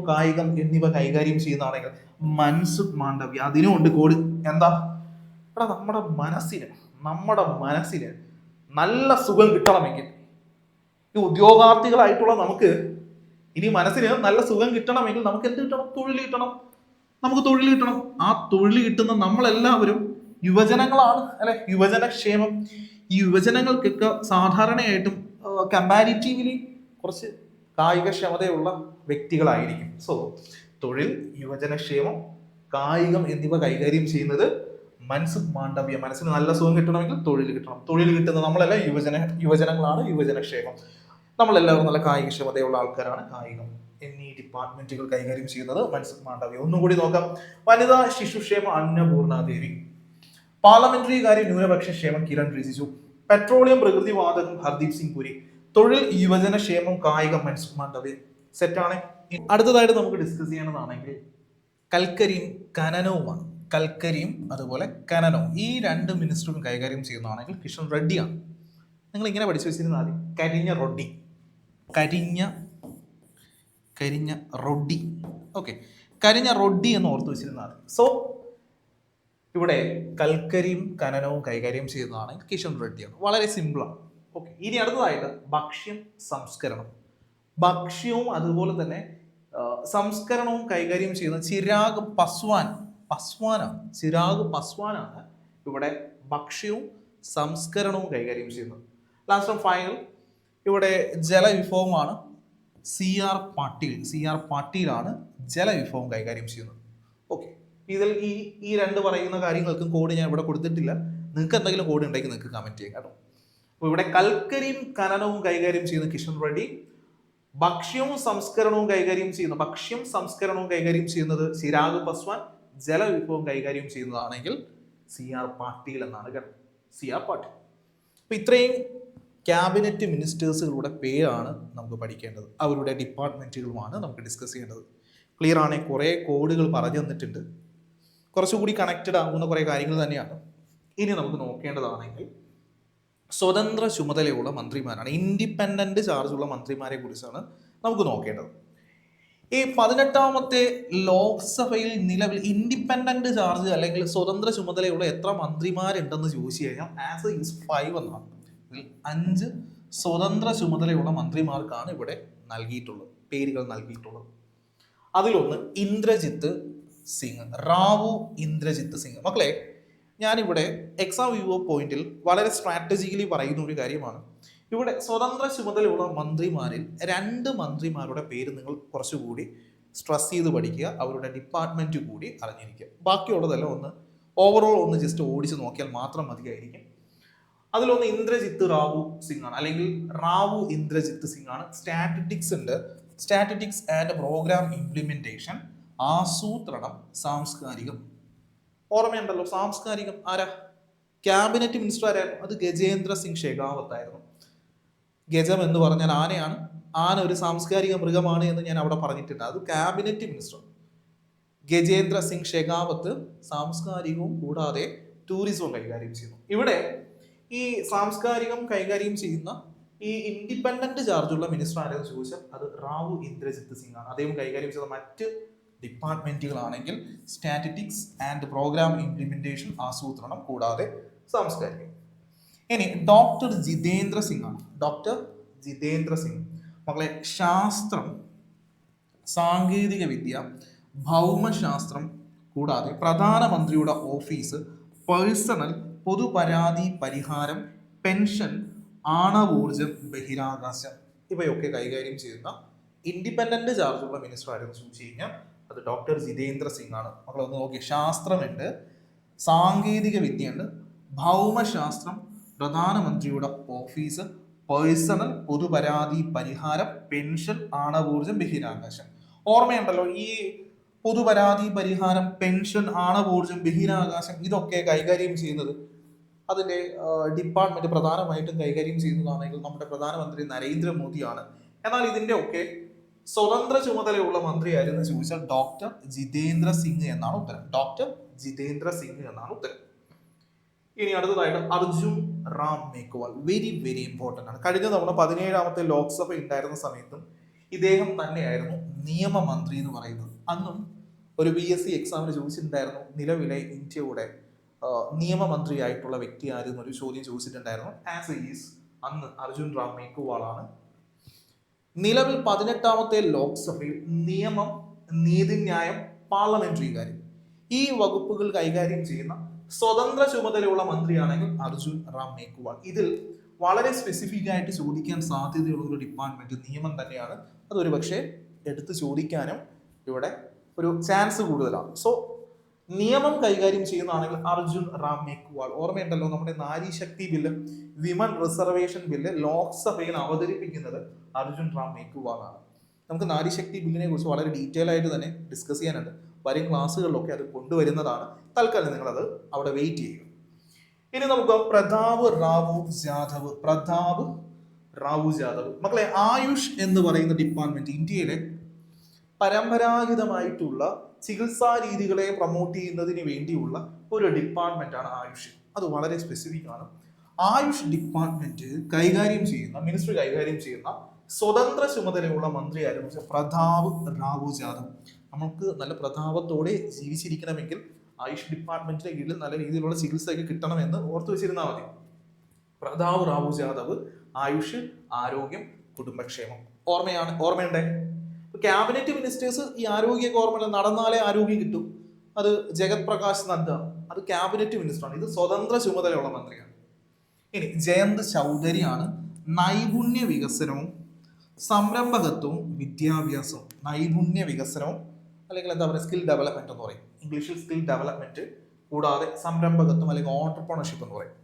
കായികം എന്നിവ കൈകാര്യം ചെയ്യുന്നതാണെങ്കിൽ മൻസുഖ് മാണ്ഡവ്യ. അതിനുമുണ്ട് കോഡ്. എന്താ? എടാ, നമ്മുടെ മനസ്സിന് നല്ല സുഖം കിട്ടണമെങ്കിൽ, ഈ ഉദ്യോഗാർത്ഥികളായിട്ടുള്ള നമുക്ക് ഇനി മനസ്സിന് നല്ല സുഖം കിട്ടണമെങ്കിൽ നമുക്ക് എന്ത് കിട്ടണം? തൊഴിൽ കിട്ടണം. നമുക്ക് തൊഴിൽ കിട്ടണം. ആ തൊഴിൽ കിട്ടുന്ന നമ്മളെല്ലാവരും യുവജനങ്ങളാണ്, അല്ലെ? യുവജനക്ഷേമം. ഈ യുവജനങ്ങൾക്കൊക്കെ സാധാരണയായിട്ടും കമ്പാരിറ്റീവ്ലി കുറച്ച് കായികക്ഷമതയുള്ള വ്യക്തികളായിരിക്കും. സോ തൊഴിൽ, യുവജനക്ഷേമം, കായികം എന്നിവ കൈകാര്യം ചെയ്യുന്നത് മൻസുഖ് മാണ്ഡവ്യ. മനസ്സിന് നല്ല സുഖം കിട്ടണമെങ്കിൽ തൊഴിൽ കിട്ടണം. തൊഴിൽ കിട്ടുന്ന നമ്മളെല്ലാം യുവജനങ്ങളാണ്. യുവജനക്ഷേമം. നമ്മളെല്ലാവരും നല്ല കായികക്ഷമതയുള്ള ആൾക്കാരാണ്. കായികം എന്നീ ഡിപ്പാർട്ട്മെന്റുകൾ കൈകാര്യം ചെയ്യുന്നത് മൻസുഖ് മാണ്ഡവ്യ. ഒന്നും കൂടി നോക്കാം. വനിതാ ശിശുക്ഷേമം അന്നപൂർണാദേവി. പാർലമെന്ററി കാര്യം ന്യൂനപക്ഷ ക്ഷേമം കിരൺ റിജിജു. പെട്രോളിയം പ്രകൃതിവാതകം ഹർദീപ് സിംഗ് പുരി. തൊഴിൽ യുവജന ക്ഷേമം കായികം മൻസുഖ് മാണ്ഡവ്യ. സെറ്റാണ്. അടുത്തതായിട്ട് നമുക്ക് ഡിസ്കസ് ചെയ്യണതാണെങ്കിൽ കൽക്കരിയും ഖനനവുമാണ്. കൽക്കരിയും അതുപോലെ ഖനനവും ഈ രണ്ട് മിനിസ്റ്ററും കൈകാര്യം ചെയ്യുന്നതാണെങ്കിൽ കിഷൻ റെഡ്ഡിയാണ്. നിങ്ങൾ ഇങ്ങനെ പഠിച്ചു വെച്ചിരുന്നാൽ മതി, കരിഞ്ഞ റൊഡ്ഡി, കരിഞ്ഞ കരിഞ്ഞ റൊഡ്ഡി. ഓക്കെ, കരിഞ്ഞ റൊഡ്ഡി എന്ന് ഓർത്ത് വെച്ചിരുന്നാൽ മതി. സോ ഇവിടെ കൽക്കരിയും ഖനനവും കൈകാര്യം ചെയ്യുന്നതാണെങ്കിൽ കിഷൻ റെഡ്ഡിയാണ്. വളരെ സിമ്പിളാണ്. ഓക്കെ, ഇനി അടുത്തതായിട്ട് ഭക്ഷ്യം സംസ്കരണം. ഭക്ഷ്യവും അതുപോലെ തന്നെ സംസ്കരണവും കൈകാര്യം ചെയ്യുന്ന ചിരാഗ് പസ്വാനാണ്. ചിരാഗ് പസ്വാനാണ് ഇവിടെ ഭക്ഷ്യവും സംസ്കരണവും കൈകാര്യം ചെയ്യുന്നത്. ലാസ്റ്റ് ആൻഡ് ഫൈനൽ ഇവിടെ ജലവിഭവമാണ് CR പാട്ടീലാണ് ജലവിഭവം കൈകാര്യം ചെയ്യുന്നത്. ഓക്കെ, ഇതിൽ ഈ രണ്ട് പറയുന്ന കാര്യങ്ങൾക്കും കോഡ് ഞാൻ ഇവിടെ കൊടുത്തിട്ടില്ല. നിങ്ങൾക്ക് എന്തെങ്കിലും കോഡ് ഉണ്ടെങ്കിൽ നിങ്ങൾക്ക് കമന്റ് ചെയ്യാം കേട്ടോ. അപ്പോൾ ഇവിടെ കൽക്കരിയും ഖനനവും കൈകാര്യം ചെയ്യുന്ന കിഷൻ റെഡ്ഡി, ഭക്ഷ്യം സംസ്കരണവും കൈകാര്യം ചെയ്യുന്നത് ചിരാഗ് പസ്വാൻ, ജലവിഭവം കൈകാര്യം ചെയ്യുന്നതാണെങ്കിൽ CR പാട്ടീൽ എന്നാണ് കേട്ടോ. CR പാട്ടീൽ. അപ്പൊ ഇത്രയും ക്യാബിനറ്റ് മിനിസ്റ്റേഴ്സുകളുടെ പേരാണ് നമുക്ക് പഠിക്കേണ്ടത്. അവരുടെ ഡിപ്പാർട്ട്മെന്റുകളുമാണ് നമുക്ക് ഡിസ്കസ് ചെയ്യേണ്ടത്. ക്ലിയർ ആണ്. കുറേ കോഡുകൾ പറഞ്ഞു തന്നിട്ടുണ്ട്. കുറച്ചുകൂടി കണക്റ്റഡ് ആകുന്ന കുറേ കാര്യങ്ങൾ തന്നെയാണ്. ഇനി നമുക്ക് നോക്കേണ്ടതാണെങ്കിൽ സ്വതന്ത്ര ചുമതലയുള്ള മന്ത്രിമാരാണ്, ഇൻഡിപെൻഡന്റ് ചാർജുള്ള മന്ത്രിമാരെ കുറിച്ചാണ് നമുക്ക് നോക്കേണ്ടത്. ഈ 18ാമത്തെ ലോക്സഭയിൽ നിലവിൽ ഇൻഡിപെൻഡന്റ് ചാർജ് അല്ലെങ്കിൽ സ്വതന്ത്ര ചുമതലയുള്ള എത്ര മന്ത്രിമാരുണ്ടെന്ന് ചോദിച്ചു കഴിഞ്ഞാൽ ആൻസർ ഈസ് 5 എന്നാണ്. ഇതിൽ 5 സ്വതന്ത്ര ചുമതലയുള്ള മന്ത്രിമാർക്കാണ് ഇവിടെ പേരുകൾ നൽകിയിട്ടുള്ളത്. അതിലൊന്ന് ഇന്ദ്രജിത്ത് സിംഗ്, റാവു ഇന്ദ്രജിത്ത് സിംഗ്. മക്കളെ, ഞാനിവിടെ എക്സാം വ്യൂ പോയിന്റിൽ വളരെ സ്ട്രാറ്റജിക്കലി പറയുന്ന ഒരു കാര്യമാണ്. ഇവിടെ സ്വതന്ത്ര ചുമതലയുള്ള മന്ത്രിമാരിൽ 2 മന്ത്രിമാരുടെ പേര് നിങ്ങൾ കുറച്ചുകൂടി സ്ട്രെസ് ചെയ്ത് പഠിക്കുക, അവരുടെ ഡിപ്പാർട്ട്മെന്റ് കൂടി അറിഞ്ഞിരിക്കുക. ബാക്കിയുള്ളതെല്ലാം ഒന്ന് ഓവറോൾ ഒന്ന് ജസ്റ്റ് ഓടിച്ച് നോക്കിയാൽ മാത്രം മതിയായിരിക്കും. അതിലൊന്ന് ഇന്ദ്രജിത്ത് റാവു സിംഗ് ആണ്, അല്ലെങ്കിൽ റാവു ഇന്ദ്രജിത്ത് സിംഗ് ആണ്. സ്റ്റാറ്റിറ്റിക്സ് ആൻഡ് പ്രോഗ്രാം ഇംപ്ലിമെന്റേഷൻ, ആസൂത്രണം, സാംസ്കാരികം. ഓർമ്മയുണ്ടല്ലോ, സാംസ്കാരികം ആരാ? ക്യാബിനറ്റ് മിനിസ്റ്റർ ആരായിരുന്നു? അത് ഗജേന്ദ്ര സിംഗ് ഷെഖാവത്ത് ആയിരുന്നു. ഗജം എന്ന് പറഞ്ഞാൽ ആനയാണ്. ആന ഒരു സാംസ്കാരിക മൃഗമാണ് എന്ന് ഞാൻ അവിടെ പറഞ്ഞിട്ടുണ്ട്. അത് ക്യാബിനറ്റ് മിനിസ്റ്റർ ഗജേന്ദ്ര സിംഗ് ഷെഖാവത്ത് സാംസ്കാരികവും കൂടാതെ ടൂറിസവും കൈകാര്യം ചെയ്യുന്നു. ഇവിടെ ഈ സാംസ്കാരികം കൈകാര്യം ചെയ്യുന്ന ഈ ഇൻഡിപെൻഡന്റ് ചാർജുള്ള മിനിസ്റ്റർ ആരെന്ന് ചോദിച്ചാൽ അത് റാവു ഇന്ദ്രജിത്ത് സിംഗ് ആണ്. അദ്ദേഹം കൈകാര്യം ചെയ്ത മറ്റ് ഡിപ്പാർട്ട്മെന്റുകളാണെങ്കിൽ സ്റ്റാറ്റിറ്റിക്സ് ആൻഡ് പ്രോഗ്രാം ഇംപ്ലിമെന്റേഷൻ, ആസൂത്രണം കൂടാതെ സാംസ്കാരികം. ഇനി ഡോക്ടർ ജിതേന്ദ്ര സിംഗ് ആണ്. ഡോക്ടർ ജിതേന്ദ്ര സിംഗ് മക്കളെ, ശാസ്ത്രം, സാങ്കേതിക വിദ്യ, ഭൗമശാസ്ത്രം കൂടാതെ പ്രധാനമന്ത്രിയുടെ ഓഫീസ്, പേഴ്സണൽ, പൊതുപരാതി പരിഹാരം, പെൻഷൻ, ആണവോർജം, ബഹിരാകാശം ഇവയൊക്കെ കൈകാര്യം ചെയ്യുന്ന ഇൻഡിപെൻഡന്റ് ചാർജുള്ള മിനിസ്റ്റർ ആരെന്ന് ചോദിച്ചു കഴിഞ്ഞാൽ അത് ഡോക്ടർ ജിതേന്ദ്ര സിംഗ് ആണ്. മക്കളൊന്ന് നോക്കി, ശാസ്ത്രമുണ്ട്, സാങ്കേതിക വിദ്യയുണ്ട്, ഭൗമശാസ്ത്രം, പ്രധാനമന്ത്രിയുടെ ഓഫീസ്, പേഴ്സണൽ, പൊതുപരാതി പരിഹാരം, പെൻഷൻ, ആണവോർജം, ബഹിരാകാശം. ഓർമ്മയുണ്ടല്ലോ, ഈ പൊതുപരാതി പരിഹാരം, പെൻഷൻ, ആണവോർജം, ബഹിരാകാശം ഇതൊക്കെ കൈകാര്യം ചെയ്യുന്നത് അതിൻ്റെ ഡിപ്പാർട്ട്മെന്റ് പ്രധാനമായിട്ടും കൈകാര്യം ചെയ്യുന്നതാണെങ്കിൽ നമ്മുടെ പ്രധാനമന്ത്രി നരേന്ദ്രമോദിയാണ്. എന്നാൽ ഇതിൻ്റെ ഒക്കെ സ്വതന്ത്ര ചുമതലയുള്ള മന്ത്രി ആരെന്ന് ചോദിച്ചാൽ ഡോക്ടർ ജിതേന്ദ്ര സിംഗ് എന്നാണ് ഉത്തരം. ഡോക്ടർ ജിതേന്ദ്ര സിംഗ് എന്നാണ് ഉത്തരം. ഇനി അടുത്തതായിട്ട് Arjun Ram Meghwal. Very very important ആണ്. കഴിഞ്ഞ തവണ 17ാമത്തെ ലോക്സഭ ഉണ്ടായിരുന്ന സമയത്തും ഇദ്ദേഹം തന്നെയായിരുന്നു നിയമമന്ത്രി എന്ന് പറയുന്നത്. അന്നും ഒരു PSC എക്സാമിന് ചോദിച്ചിട്ടുണ്ടായിരുന്നു നിലവിലെ ഇന്ത്യയുടെ നിയമമന്ത്രിയായിട്ടുള്ള വ്യക്തി ആരെന്ന് ഒരു ചോദ്യം ചോദിച്ചിട്ടുണ്ടായിരുന്നു. ആൻസർ ഈസ് അന്ന് അർജുൻ റാം മേഘ്വാൾ ആണ്. നിലവിൽ 18ാമത്തെ ലോക്സഭയിൽ നിയമം, നീതിന്യായം, പാർലമെന്ററി കാര്യം ഈ വകുപ്പുകൾ കൈകാര്യം ചെയ്യുന്ന സ്വതന്ത്ര ചുമതലയുള്ള മന്ത്രിയാണെങ്കിൽ അർജുൻ റാം മേഘ്വാൾ. ഇതിൽ വളരെ സ്പെസിഫിക് ആയിട്ട് ചോദിക്കാൻ സാധ്യതയുള്ള ഒരു ഡിപ്പാർട്ട്മെന്റ് നിയമം തന്നെയാണ്. അതൊരു പക്ഷേ എടുത്ത് ചോദിക്കാനും ഇവിടെ ഒരു ചാൻസ് കൂടുതലാണ്. സോ നിയമം കൈകാര്യം ചെയ്യുന്നതാണെങ്കിൽ അർജുൻ റാം മേഘ്വാൾ. ഓർമ്മയുണ്ടല്ലോ, നമ്മുടെ നാരീശക്തി ബില്ല്, വിമൻ റിസർവേഷൻ ബില്ല് ലോക്സഭയിൽ അവതരിപ്പിക്കുന്നത് അർജുൻ റാം മേഘ്വാൾ ആണ്. നമുക്ക് നാരീശക്തി ബില്ലിനെ കുറിച്ച് വളരെ ഡീറ്റെയിൽ ആയിട്ട് തന്നെ ഡിസ്കസ് ചെയ്യാനുണ്ട്. വരും ക്ലാസ്സുകളിലൊക്കെ അത് കൊണ്ടുവരുന്നതാണ്. തൽക്കാലം നിങ്ങളത് അവിടെ വെയിറ്റ് ചെയ്യുക. ഇനി നമുക്ക് പ്രതാപ് റാവു ജാദവ്. മക്കളെ, ആയുഷ് എന്ന് പറയുന്ന ഡിപ്പാർട്ട്മെന്റ് ഇന്ത്യയിലെ പരമ്പരാഗതമായിട്ടുള്ള ചികിത്സാ രീതികളെ പ്രൊമോട്ട് ചെയ്യുന്നതിന് വേണ്ടിയുള്ള ഒരു ഡിപ്പാർട്ട്മെന്റ് ആണ് ആയുഷ്. അത് വളരെ സ്പെസിഫിക് ആണ്. ആയുഷ് ഡിപ്പാർട്ട്മെന്റ് മിനിസ്റ്റർ കൈകാര്യം ചെയ്യുന്ന സ്വതന്ത്ര ചുമതലയുള്ള മന്ത്രിയായിരുന്നു പ്രതാപ് റാവു ജാദവ്. നമുക്ക് നല്ല പ്രതാപത്തോടെ ജീവിച്ചിരിക്കണമെങ്കിൽ ആയുഷ് ഡിപ്പാർട്ട്മെന്റിന്റെ കീഴിൽ നല്ല രീതിയിലുള്ള ചികിത്സയൊക്കെ കിട്ടണമെന്ന് ഓർത്തു വെച്ചിരുന്നാൽ മതി. പ്രതാപ് റാവു ജാദവ്, ആയുഷ്, ആരോഗ്യം, കുടുംബക്ഷേമം. ഓർമ്മയുണ്ടേ? ക്യാബിനറ്റ് മിനിസ്റ്റേഴ്സ് ഈ ആരോഗ്യമൊക്കെ ഓർമ്മ നടന്നാലേ ആരോഗ്യം കിട്ടും. അത് ജഗത് പ്രകാശ് നദ്ദ, അത് ക്യാബിനറ്റ് മിനിസ്റ്ററാണ്. ഇത് സ്വതന്ത്ര ചുമതലയുള്ള മന്ത്രിയാണ്. ഇനി ജയന്ത് ചൗധരിയാണ് നൈപുണ്യ വികസനവും സംരംഭകത്വവും വിദ്യാഭ്യാസവും. നൈപുണ്യ വികസനവും അല്ലെങ്കിൽ എന്താ പറയുക, സ്കിൽ ഡെവലപ്മെന്റ് എന്ന് പറയും ഇംഗ്ലീഷിൽ. സ്കിൽ ഡെവലപ്മെന്റ് കൂടാതെ സംരംഭകത്വം അല്ലെങ്കിൽ ഓൺടർപ്രണർഷിപ്പ് എന്ന് പറയും.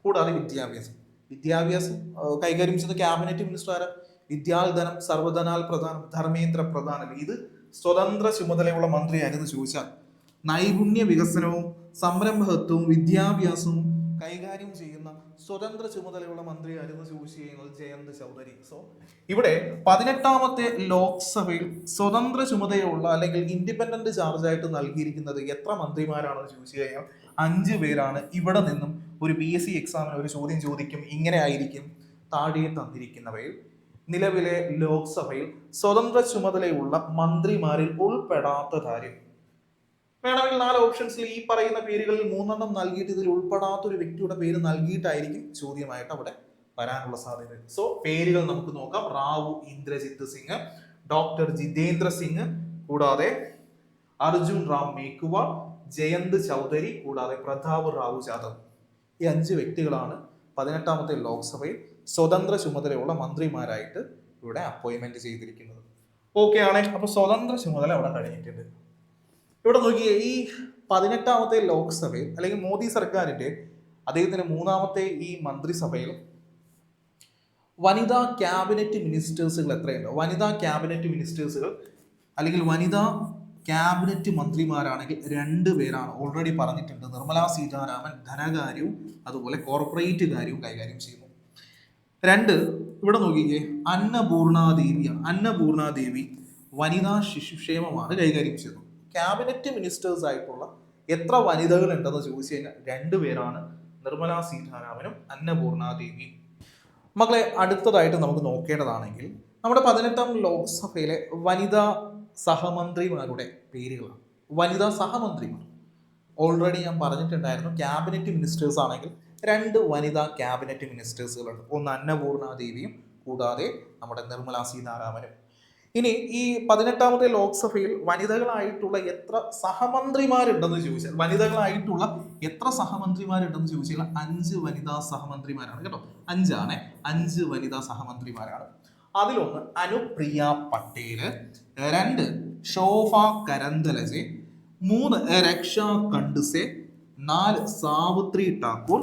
കൂടാതെ വിദ്യാഭ്യാസം കൈകാര്യം ചെയ്യുന്ന ക്യാബിനറ്റ് മിനിസ്റ്റർ ആരാ? വിദ്യാധനം സർവധനാൽ പ്രധാനം ധർമ്മേന്ദ്ര പ്രധാൻ. ഇത് സ്വതന്ത്ര ചുമതലയുള്ള മന്ത്രിയായിരുന്നു ചോദിച്ചാൽ നൈപുണ്യ വികസനവും സംരംഭകത്വവും വിദ്യാഭ്യാസവും കൈകാര്യം ചെയ്യുന്ന സ്വതന്ത്ര ചുമതലയുള്ള മന്ത്രിയായിരുന്നു ചോദിച്ചു ചെയ്യുന്നത് ജയന്ത് ചൗധരി. സോ ഇവിടെ 18ാമത്തെ ലോക്സഭയിൽ സ്വതന്ത്ര ചുമതലയുള്ള അല്ലെങ്കിൽ ഇൻഡിപെൻഡന്റ് ചാർജ് ആയിട്ട് നൽകിയിരിക്കുന്നത് എത്ര മന്ത്രിമാരാണെന്ന് ചോദിച്ചു കഴിഞ്ഞാൽ 5 പേരാണ്. ഇവിടെ നിന്നും ഒരു PSC എക്സാമിന് ഒരു ചോദ്യം ചോദിക്കും. ഇങ്ങനെ ആയിരിക്കും: താഴെ തന്നിരിക്കുന്നവയിൽ നിലവിലെ ലോക്സഭയിൽ സ്വതന്ത്ര ചുമതലയുള്ള മന്ത്രിമാരിൽ ഉൾപ്പെടാത്തതാരും. വേണമെങ്കിൽ 4 ഓപ്ഷൻസിൽ ഈ പറയുന്ന പേരുകളിൽ 3 നൽകിയിട്ട് ഇതിൽ ഉൾപ്പെടാത്ത ഒരു വ്യക്തിയുടെ പേര് നൽകിയിട്ടായിരിക്കും ചോദ്യമായിട്ട് അവിടെ വരാനുള്ള സാധ്യത. സോ പേരുകൾ നമുക്ക് നോക്കാം. റാവു ഇന്ദ്രജിത്ത് സിംഗ്, ഡോക്ടർ ജിതേന്ദ്ര സിംഗ്, കൂടാതെ അർജുൻ റാം മേഘ്വാൾ, ജയന്ത് ചൗധരി, കൂടാതെ പ്രതാപ് റാവു ജാദവ്. ഈ 5 വ്യക്തികളാണ് 18ാമത്തെ ലോക്സഭയിൽ സ്വതന്ത്ര ചുമതലയുള്ള മന്ത്രിമാരായിട്ട് ഇവിടെ അപ്പോയിന്റ്മെന്റ് ചെയ്തിരിക്കുന്നത്. ഓക്കെ ആണ്. അപ്പൊ സ്വതന്ത്ര ചുമതല അവിടെ കഴിഞ്ഞിട്ടുണ്ട്. ഇവിടെ നോക്കിയേ, ഈ 18ാമത്തെ ലോക്സഭയിൽ അല്ലെങ്കിൽ മോദി സർക്കാരിന്റെ അദ്ദേഹത്തിന്റെ 3ാമത്തെ ഈ മന്ത്രിസഭയിൽ വനിതാ ക്യാബിനറ്റ് മിനിസ്റ്റേഴ്സുകൾ എത്രയുണ്ട്? വനിതാ ക്യാബിനറ്റ് മിനിസ്റ്റേഴ്സുകൾ അല്ലെങ്കിൽ വനിതാ ക്യാബിനറ്റ് മന്ത്രിമാരാണെങ്കിൽ 2 പേരാണ്. ഓൾറെഡി പറഞ്ഞിട്ടുണ്ട്. നിർമ്മലാ സീതാരാമൻ ധനകാര്യവും അതുപോലെ കോർപ്പറേറ്റ് കാര്യവും കൈകാര്യം ചെയ്യുന്നു. 2 ഇവിടെ നോക്കിക്കേ, അന്നപൂർണ ദേവി വനിതാ ശിശുക്ഷേമമാണ് കൈകാര്യം ചെയ്യുന്നത്. ക്യാബിനറ്റ് മിനിസ്റ്റേഴ്സ് ആയിട്ടുള്ള എത്ര വനിതകൾ ഉണ്ടെന്ന് ചോദിച്ചു കഴിഞ്ഞാൽ 2 പേരാണ്, നിർമ്മലാ സീതാരാമനും അന്നപൂർണ ദേവിയും. മക്കളെ, അടുത്തതായിട്ട് നമുക്ക് നോക്കേണ്ടതാണെങ്കിൽ നമ്മുടെ 18ാം ലോക്സഭയിലെ വനിതാ സഹമന്ത്രിമാരുടെ പേരുകളാണ്. വനിതാ സഹമന്ത്രിമാർ ഓൾറെഡി ഞാൻ പറഞ്ഞിട്ടുണ്ടായിരുന്നു. ക്യാബിനറ്റ് മിനിസ്റ്റേഴ്സ് ആണെങ്കിൽ 2 വനിതാ ക്യാബിനറ്റ് മിനിസ്റ്റേഴ്സുകളുണ്ട്. ഒന്ന് അന്നപൂർണ ദേവിയും കൂടാതെ നമ്മുടെ നിർമ്മലാ സീതാരാമനും. ഇനി ഈ 18ാമത്തെ ലോക്സഭയിൽ വനിതകളായിട്ടുള്ള എത്ര സഹമന്ത്രിമാരുണ്ടെന്ന് ചോദിച്ചാൽ 5 വനിതാ സഹമന്ത്രിമാരാണ് കേട്ടോ. 5 ആണ്. 5 വനിതാ സഹമന്ത്രിമാരാണ്. അതിലൊന്ന് അനുപ്രിയ പട്ടേല്, 2 ശോഭ കരന്തലജെ, 3 രക്ഷ കണ്ടുസെ, 4 സാവിത്രി ഠാക്കൂർ,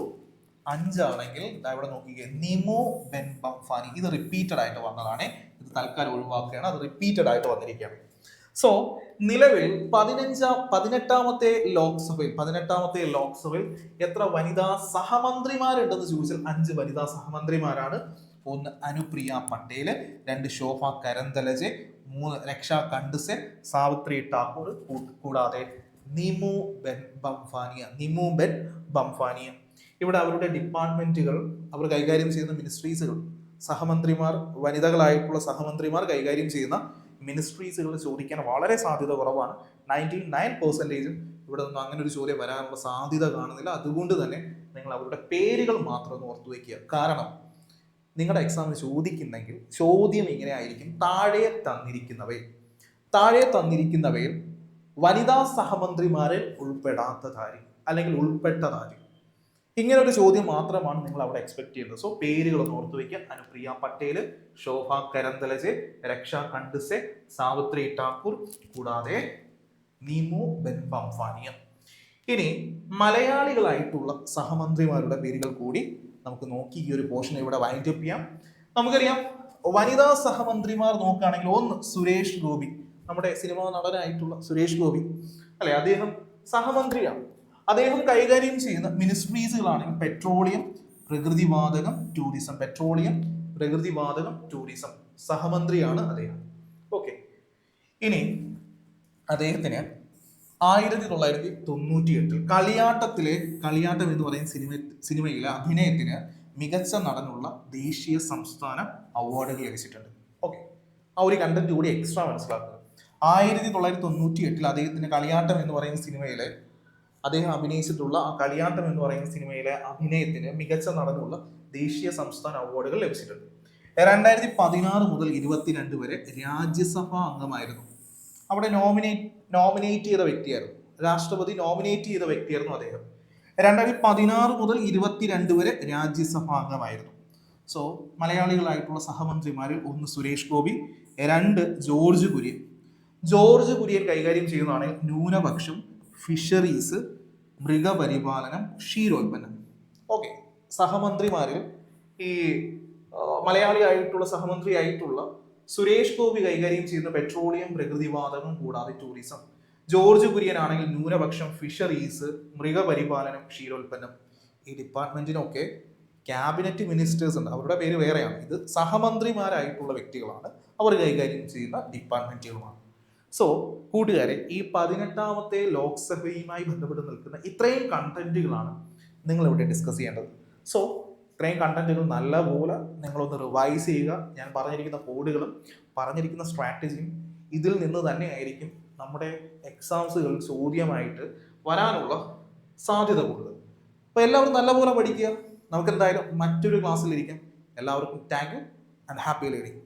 5 ആണെങ്കിൽ ഇവിടെ നോക്കിക്കേ, നിമോ ബെൻ ബംഫാനി. ഇത് റിപ്പീറ്റഡ് ആയിട്ട് വന്നതാണ്. ഇത് തൽക്കാലം ഒഴിവാക്കുകയാണ്. അത് റിപ്പീറ്റഡ് ആയിട്ട് വന്നിരിക്കുകയാണ്. സോ നിലവിൽ 18ാമത്തെ ലോക്സഭയിൽ എത്ര വനിതാ സഹമന്ത്രിമാരുണ്ടെന്ന് ചോദിച്ചാൽ 5 വനിതാ സഹമന്ത്രിമാരാണ്. 1 അനുപ്രിയ പട്ടേല്, 2 ശോഭ കരന്തലജെ, 3 രക്ഷ കണ്ടുസെ, സാവിത്രി ഠാക്കൂർ, കൂടാതെ നിമു ബെൻ ബംഫാനിയ. ഇവിടെ അവരുടെ ഡിപ്പാർട്ട്മെന്റുകൾ, അവർ കൈകാര്യം ചെയ്യുന്ന മിനിസ്ട്രീസുകൾ, സഹമന്ത്രിമാർ, വനിതകളായിട്ടുള്ള സഹമന്ത്രിമാർ കൈകാര്യം ചെയ്യുന്ന മിനിസ്ട്രീസുകൾ ചോദിക്കാൻ വളരെ സാധ്യത കുറവാണ്. 99% ഇവിടെ നിന്നും അങ്ങനെ ഒരു ചോദ്യം വരാനുള്ള സാധ്യത കാണുന്നില്ല. അതുകൊണ്ട് തന്നെ നിങ്ങൾ അവരുടെ പേരുകൾ മാത്രം ഒന്ന് ഓർത്തു വയ്ക്കുക. കാരണം നിങ്ങളുടെ എക്സാമിന് ചോദിക്കുന്നെങ്കിൽ ചോദ്യം ഇങ്ങനെ ആയിരിക്കും: താഴെ തന്നിരിക്കുന്നവയിൽ വനിതാ സഹമന്ത്രിമാരിൽ ഉൾപ്പെടാത്തതാരും അല്ലെങ്കിൽ ഉൾപ്പെട്ടതാരും. ഇങ്ങനെ ഒരു ചോദ്യം മാത്രമാണ് നിങ്ങൾ അവിടെ എക്സ്പെക്ട് ചെയ്യുന്നത്. സോ പേരുകളൊന്ന് ഓർത്തു വയ്ക്കുക: അനുപ്രിയ പട്ടേല്, ശോഭ കരന്തലജെ, രക്ഷ കണ്ടുസെ, സാവിത്രി ഠാക്കൂർ, കൂടാതെ നിമു ബെൻ ബംഫാനിയ. ഇനി മലയാളികളായിട്ടുള്ള സഹമന്ത്രിമാരുടെ പേരുകൾ കൂടി നമുക്ക് നോക്കി ഈ ഒരു പോർഷൻ ഇവിടെ വൈൻഡ് അപ്പ് ചെയ്യാം. നമുക്കറിയാം, വനിതാ സഹമന്ത്രിമാർ നോക്കുകയാണെങ്കിൽ 1 സുരേഷ് ഗോപി, നമ്മുടെ സിനിമാ നടനായിട്ടുള്ള സുരേഷ് ഗോപി അല്ലെ, അദ്ദേഹം സഹമന്ത്രിയാണ്. അദ്ദേഹം കൈകാര്യം ചെയ്യുന്ന മിനിസ്ട്രീസുകളാണെങ്കിൽ പെട്രോളിയം, പ്രകൃതിവാതകം, ടൂറിസം. പെട്രോളിയം, പ്രകൃതിവാതകം, ടൂറിസം സഹമന്ത്രിയാണ് അദ്ദേഹം. ഓക്കെ. ഇനി അദ്ദേഹത്തിന് 1998 കളിയാട്ടം എന്ന് പറയുന്ന സിനിമയിലെ അഭിനയത്തിന് മികച്ച നടനുള്ള ദേശീയ സംസ്ഥാന അവാർഡുകൾ ലഭിച്ചിട്ടുണ്ട്. ഓക്കെ, ആ ഒരു കണ്ടന്റ് കൂടി എക്സ്ട്രാ മനസ്സിലാക്കുക. 1998 അദ്ദേഹത്തിന് കളിയാട്ടം എന്ന് പറയുന്ന സിനിമയിലെ അദ്ദേഹം അഭിനയിച്ചിട്ടുള്ള ആ കളിയാട്ടം എന്ന് പറയുന്ന സിനിമയിലെ അഭിനയത്തിന് മികച്ച നടനുള്ള ദേശീയ സംസ്ഥാന അവാർഡുകൾ ലഭിച്ചിട്ടുണ്ട്. 2016 മുതൽ 22 വരെ രാജ്യസഭാ അംഗമായിരുന്നു. അവിടെ നോമിനേറ്റ് ചെയ്ത വ്യക്തിയായിരുന്നു, രാഷ്ട്രപതി നോമിനേറ്റ് ചെയ്ത വ്യക്തിയായിരുന്നു അദ്ദേഹം. 2016 മുതൽ 22 വരെ രാജ്യസഭാ അംഗമായിരുന്നു. സോ മലയാളികളായിട്ടുള്ള സഹമന്ത്രിമാരിൽ ഒന്ന് സുരേഷ് ഗോപി, 2 ജോർജ് കുര്യൻ കൈകാര്യം ചെയ്യുന്നതാണ് ന്യൂനപക്ഷം, ഫിഷറീസ്, മൃഗപരിപാലനം, ക്ഷീരോൽപ്പന്നം. ഓക്കെ, സഹമന്ത്രിമാരിൽ ഈ മലയാളിയായിട്ടുള്ള സഹമന്ത്രിയായിട്ടുള്ള സുരേഷ് ഗോപി കൈകാര്യം ചെയ്യുന്ന പെട്രോളിയം, പ്രകൃതിവാതകം കൂടാതെ ടൂറിസം. ജോർജ് കുര്യൻ ആണെങ്കിൽ ന്യൂനപക്ഷം, ഫിഷറീസ്, മൃഗപരിപാലനം, ക്ഷീരോൽപ്പന്നം. ഈ ഡിപ്പാർട്ട്മെന്റിനൊക്കെ ക്യാബിനറ്റ് മിനിസ്റ്റേഴ്സ് ഉണ്ട്, അവരുടെ പേര് വേറെയാണ്. ഇത് സഹമന്ത്രിമാരായിട്ടുള്ള വ്യക്തികളാണ്, അവർ കൈകാര്യം ചെയ്യുന്ന ഡിപ്പാർട്ട്മെന്റുകളുമാണ്. സോ കൂട്ടുകാരെ, ഈ 18ാമത്തെ ലോക്സഭയുമായി ബന്ധപ്പെട്ട് നിൽക്കുന്ന ഇത്രയും കണ്ടന്റുകളാണ് നിങ്ങൾ ഇവിടെ ഡിസ്കസ് ചെയ്യേണ്ടത്. സോ ഇത്രയും കണ്ടന്റുകൾ നല്ലപോലെ നിങ്ങളൊന്ന് റിവൈസ് ചെയ്യുക. ഞാൻ പറഞ്ഞിരിക്കുന്ന കോഡുകളും പറഞ്ഞിരിക്കുന്ന സ്ട്രാറ്റജിയും ഇതിൽ നിന്ന് തന്നെ ആയിരിക്കും നമ്മുടെ എക്സാംസുകൾ ചോദ്യമായിട്ട് വരാനുള്ള സാധ്യത കൂടുതൽ. അപ്പോൾ എല്ലാവരും നല്ലപോലെ പഠിക്കുക. നമുക്ക് എന്തായാലും മറ്റൊരു ക്ലാസ്സിലിരിക്കാം. എല്ലാവർക്കും thank you and happy learning.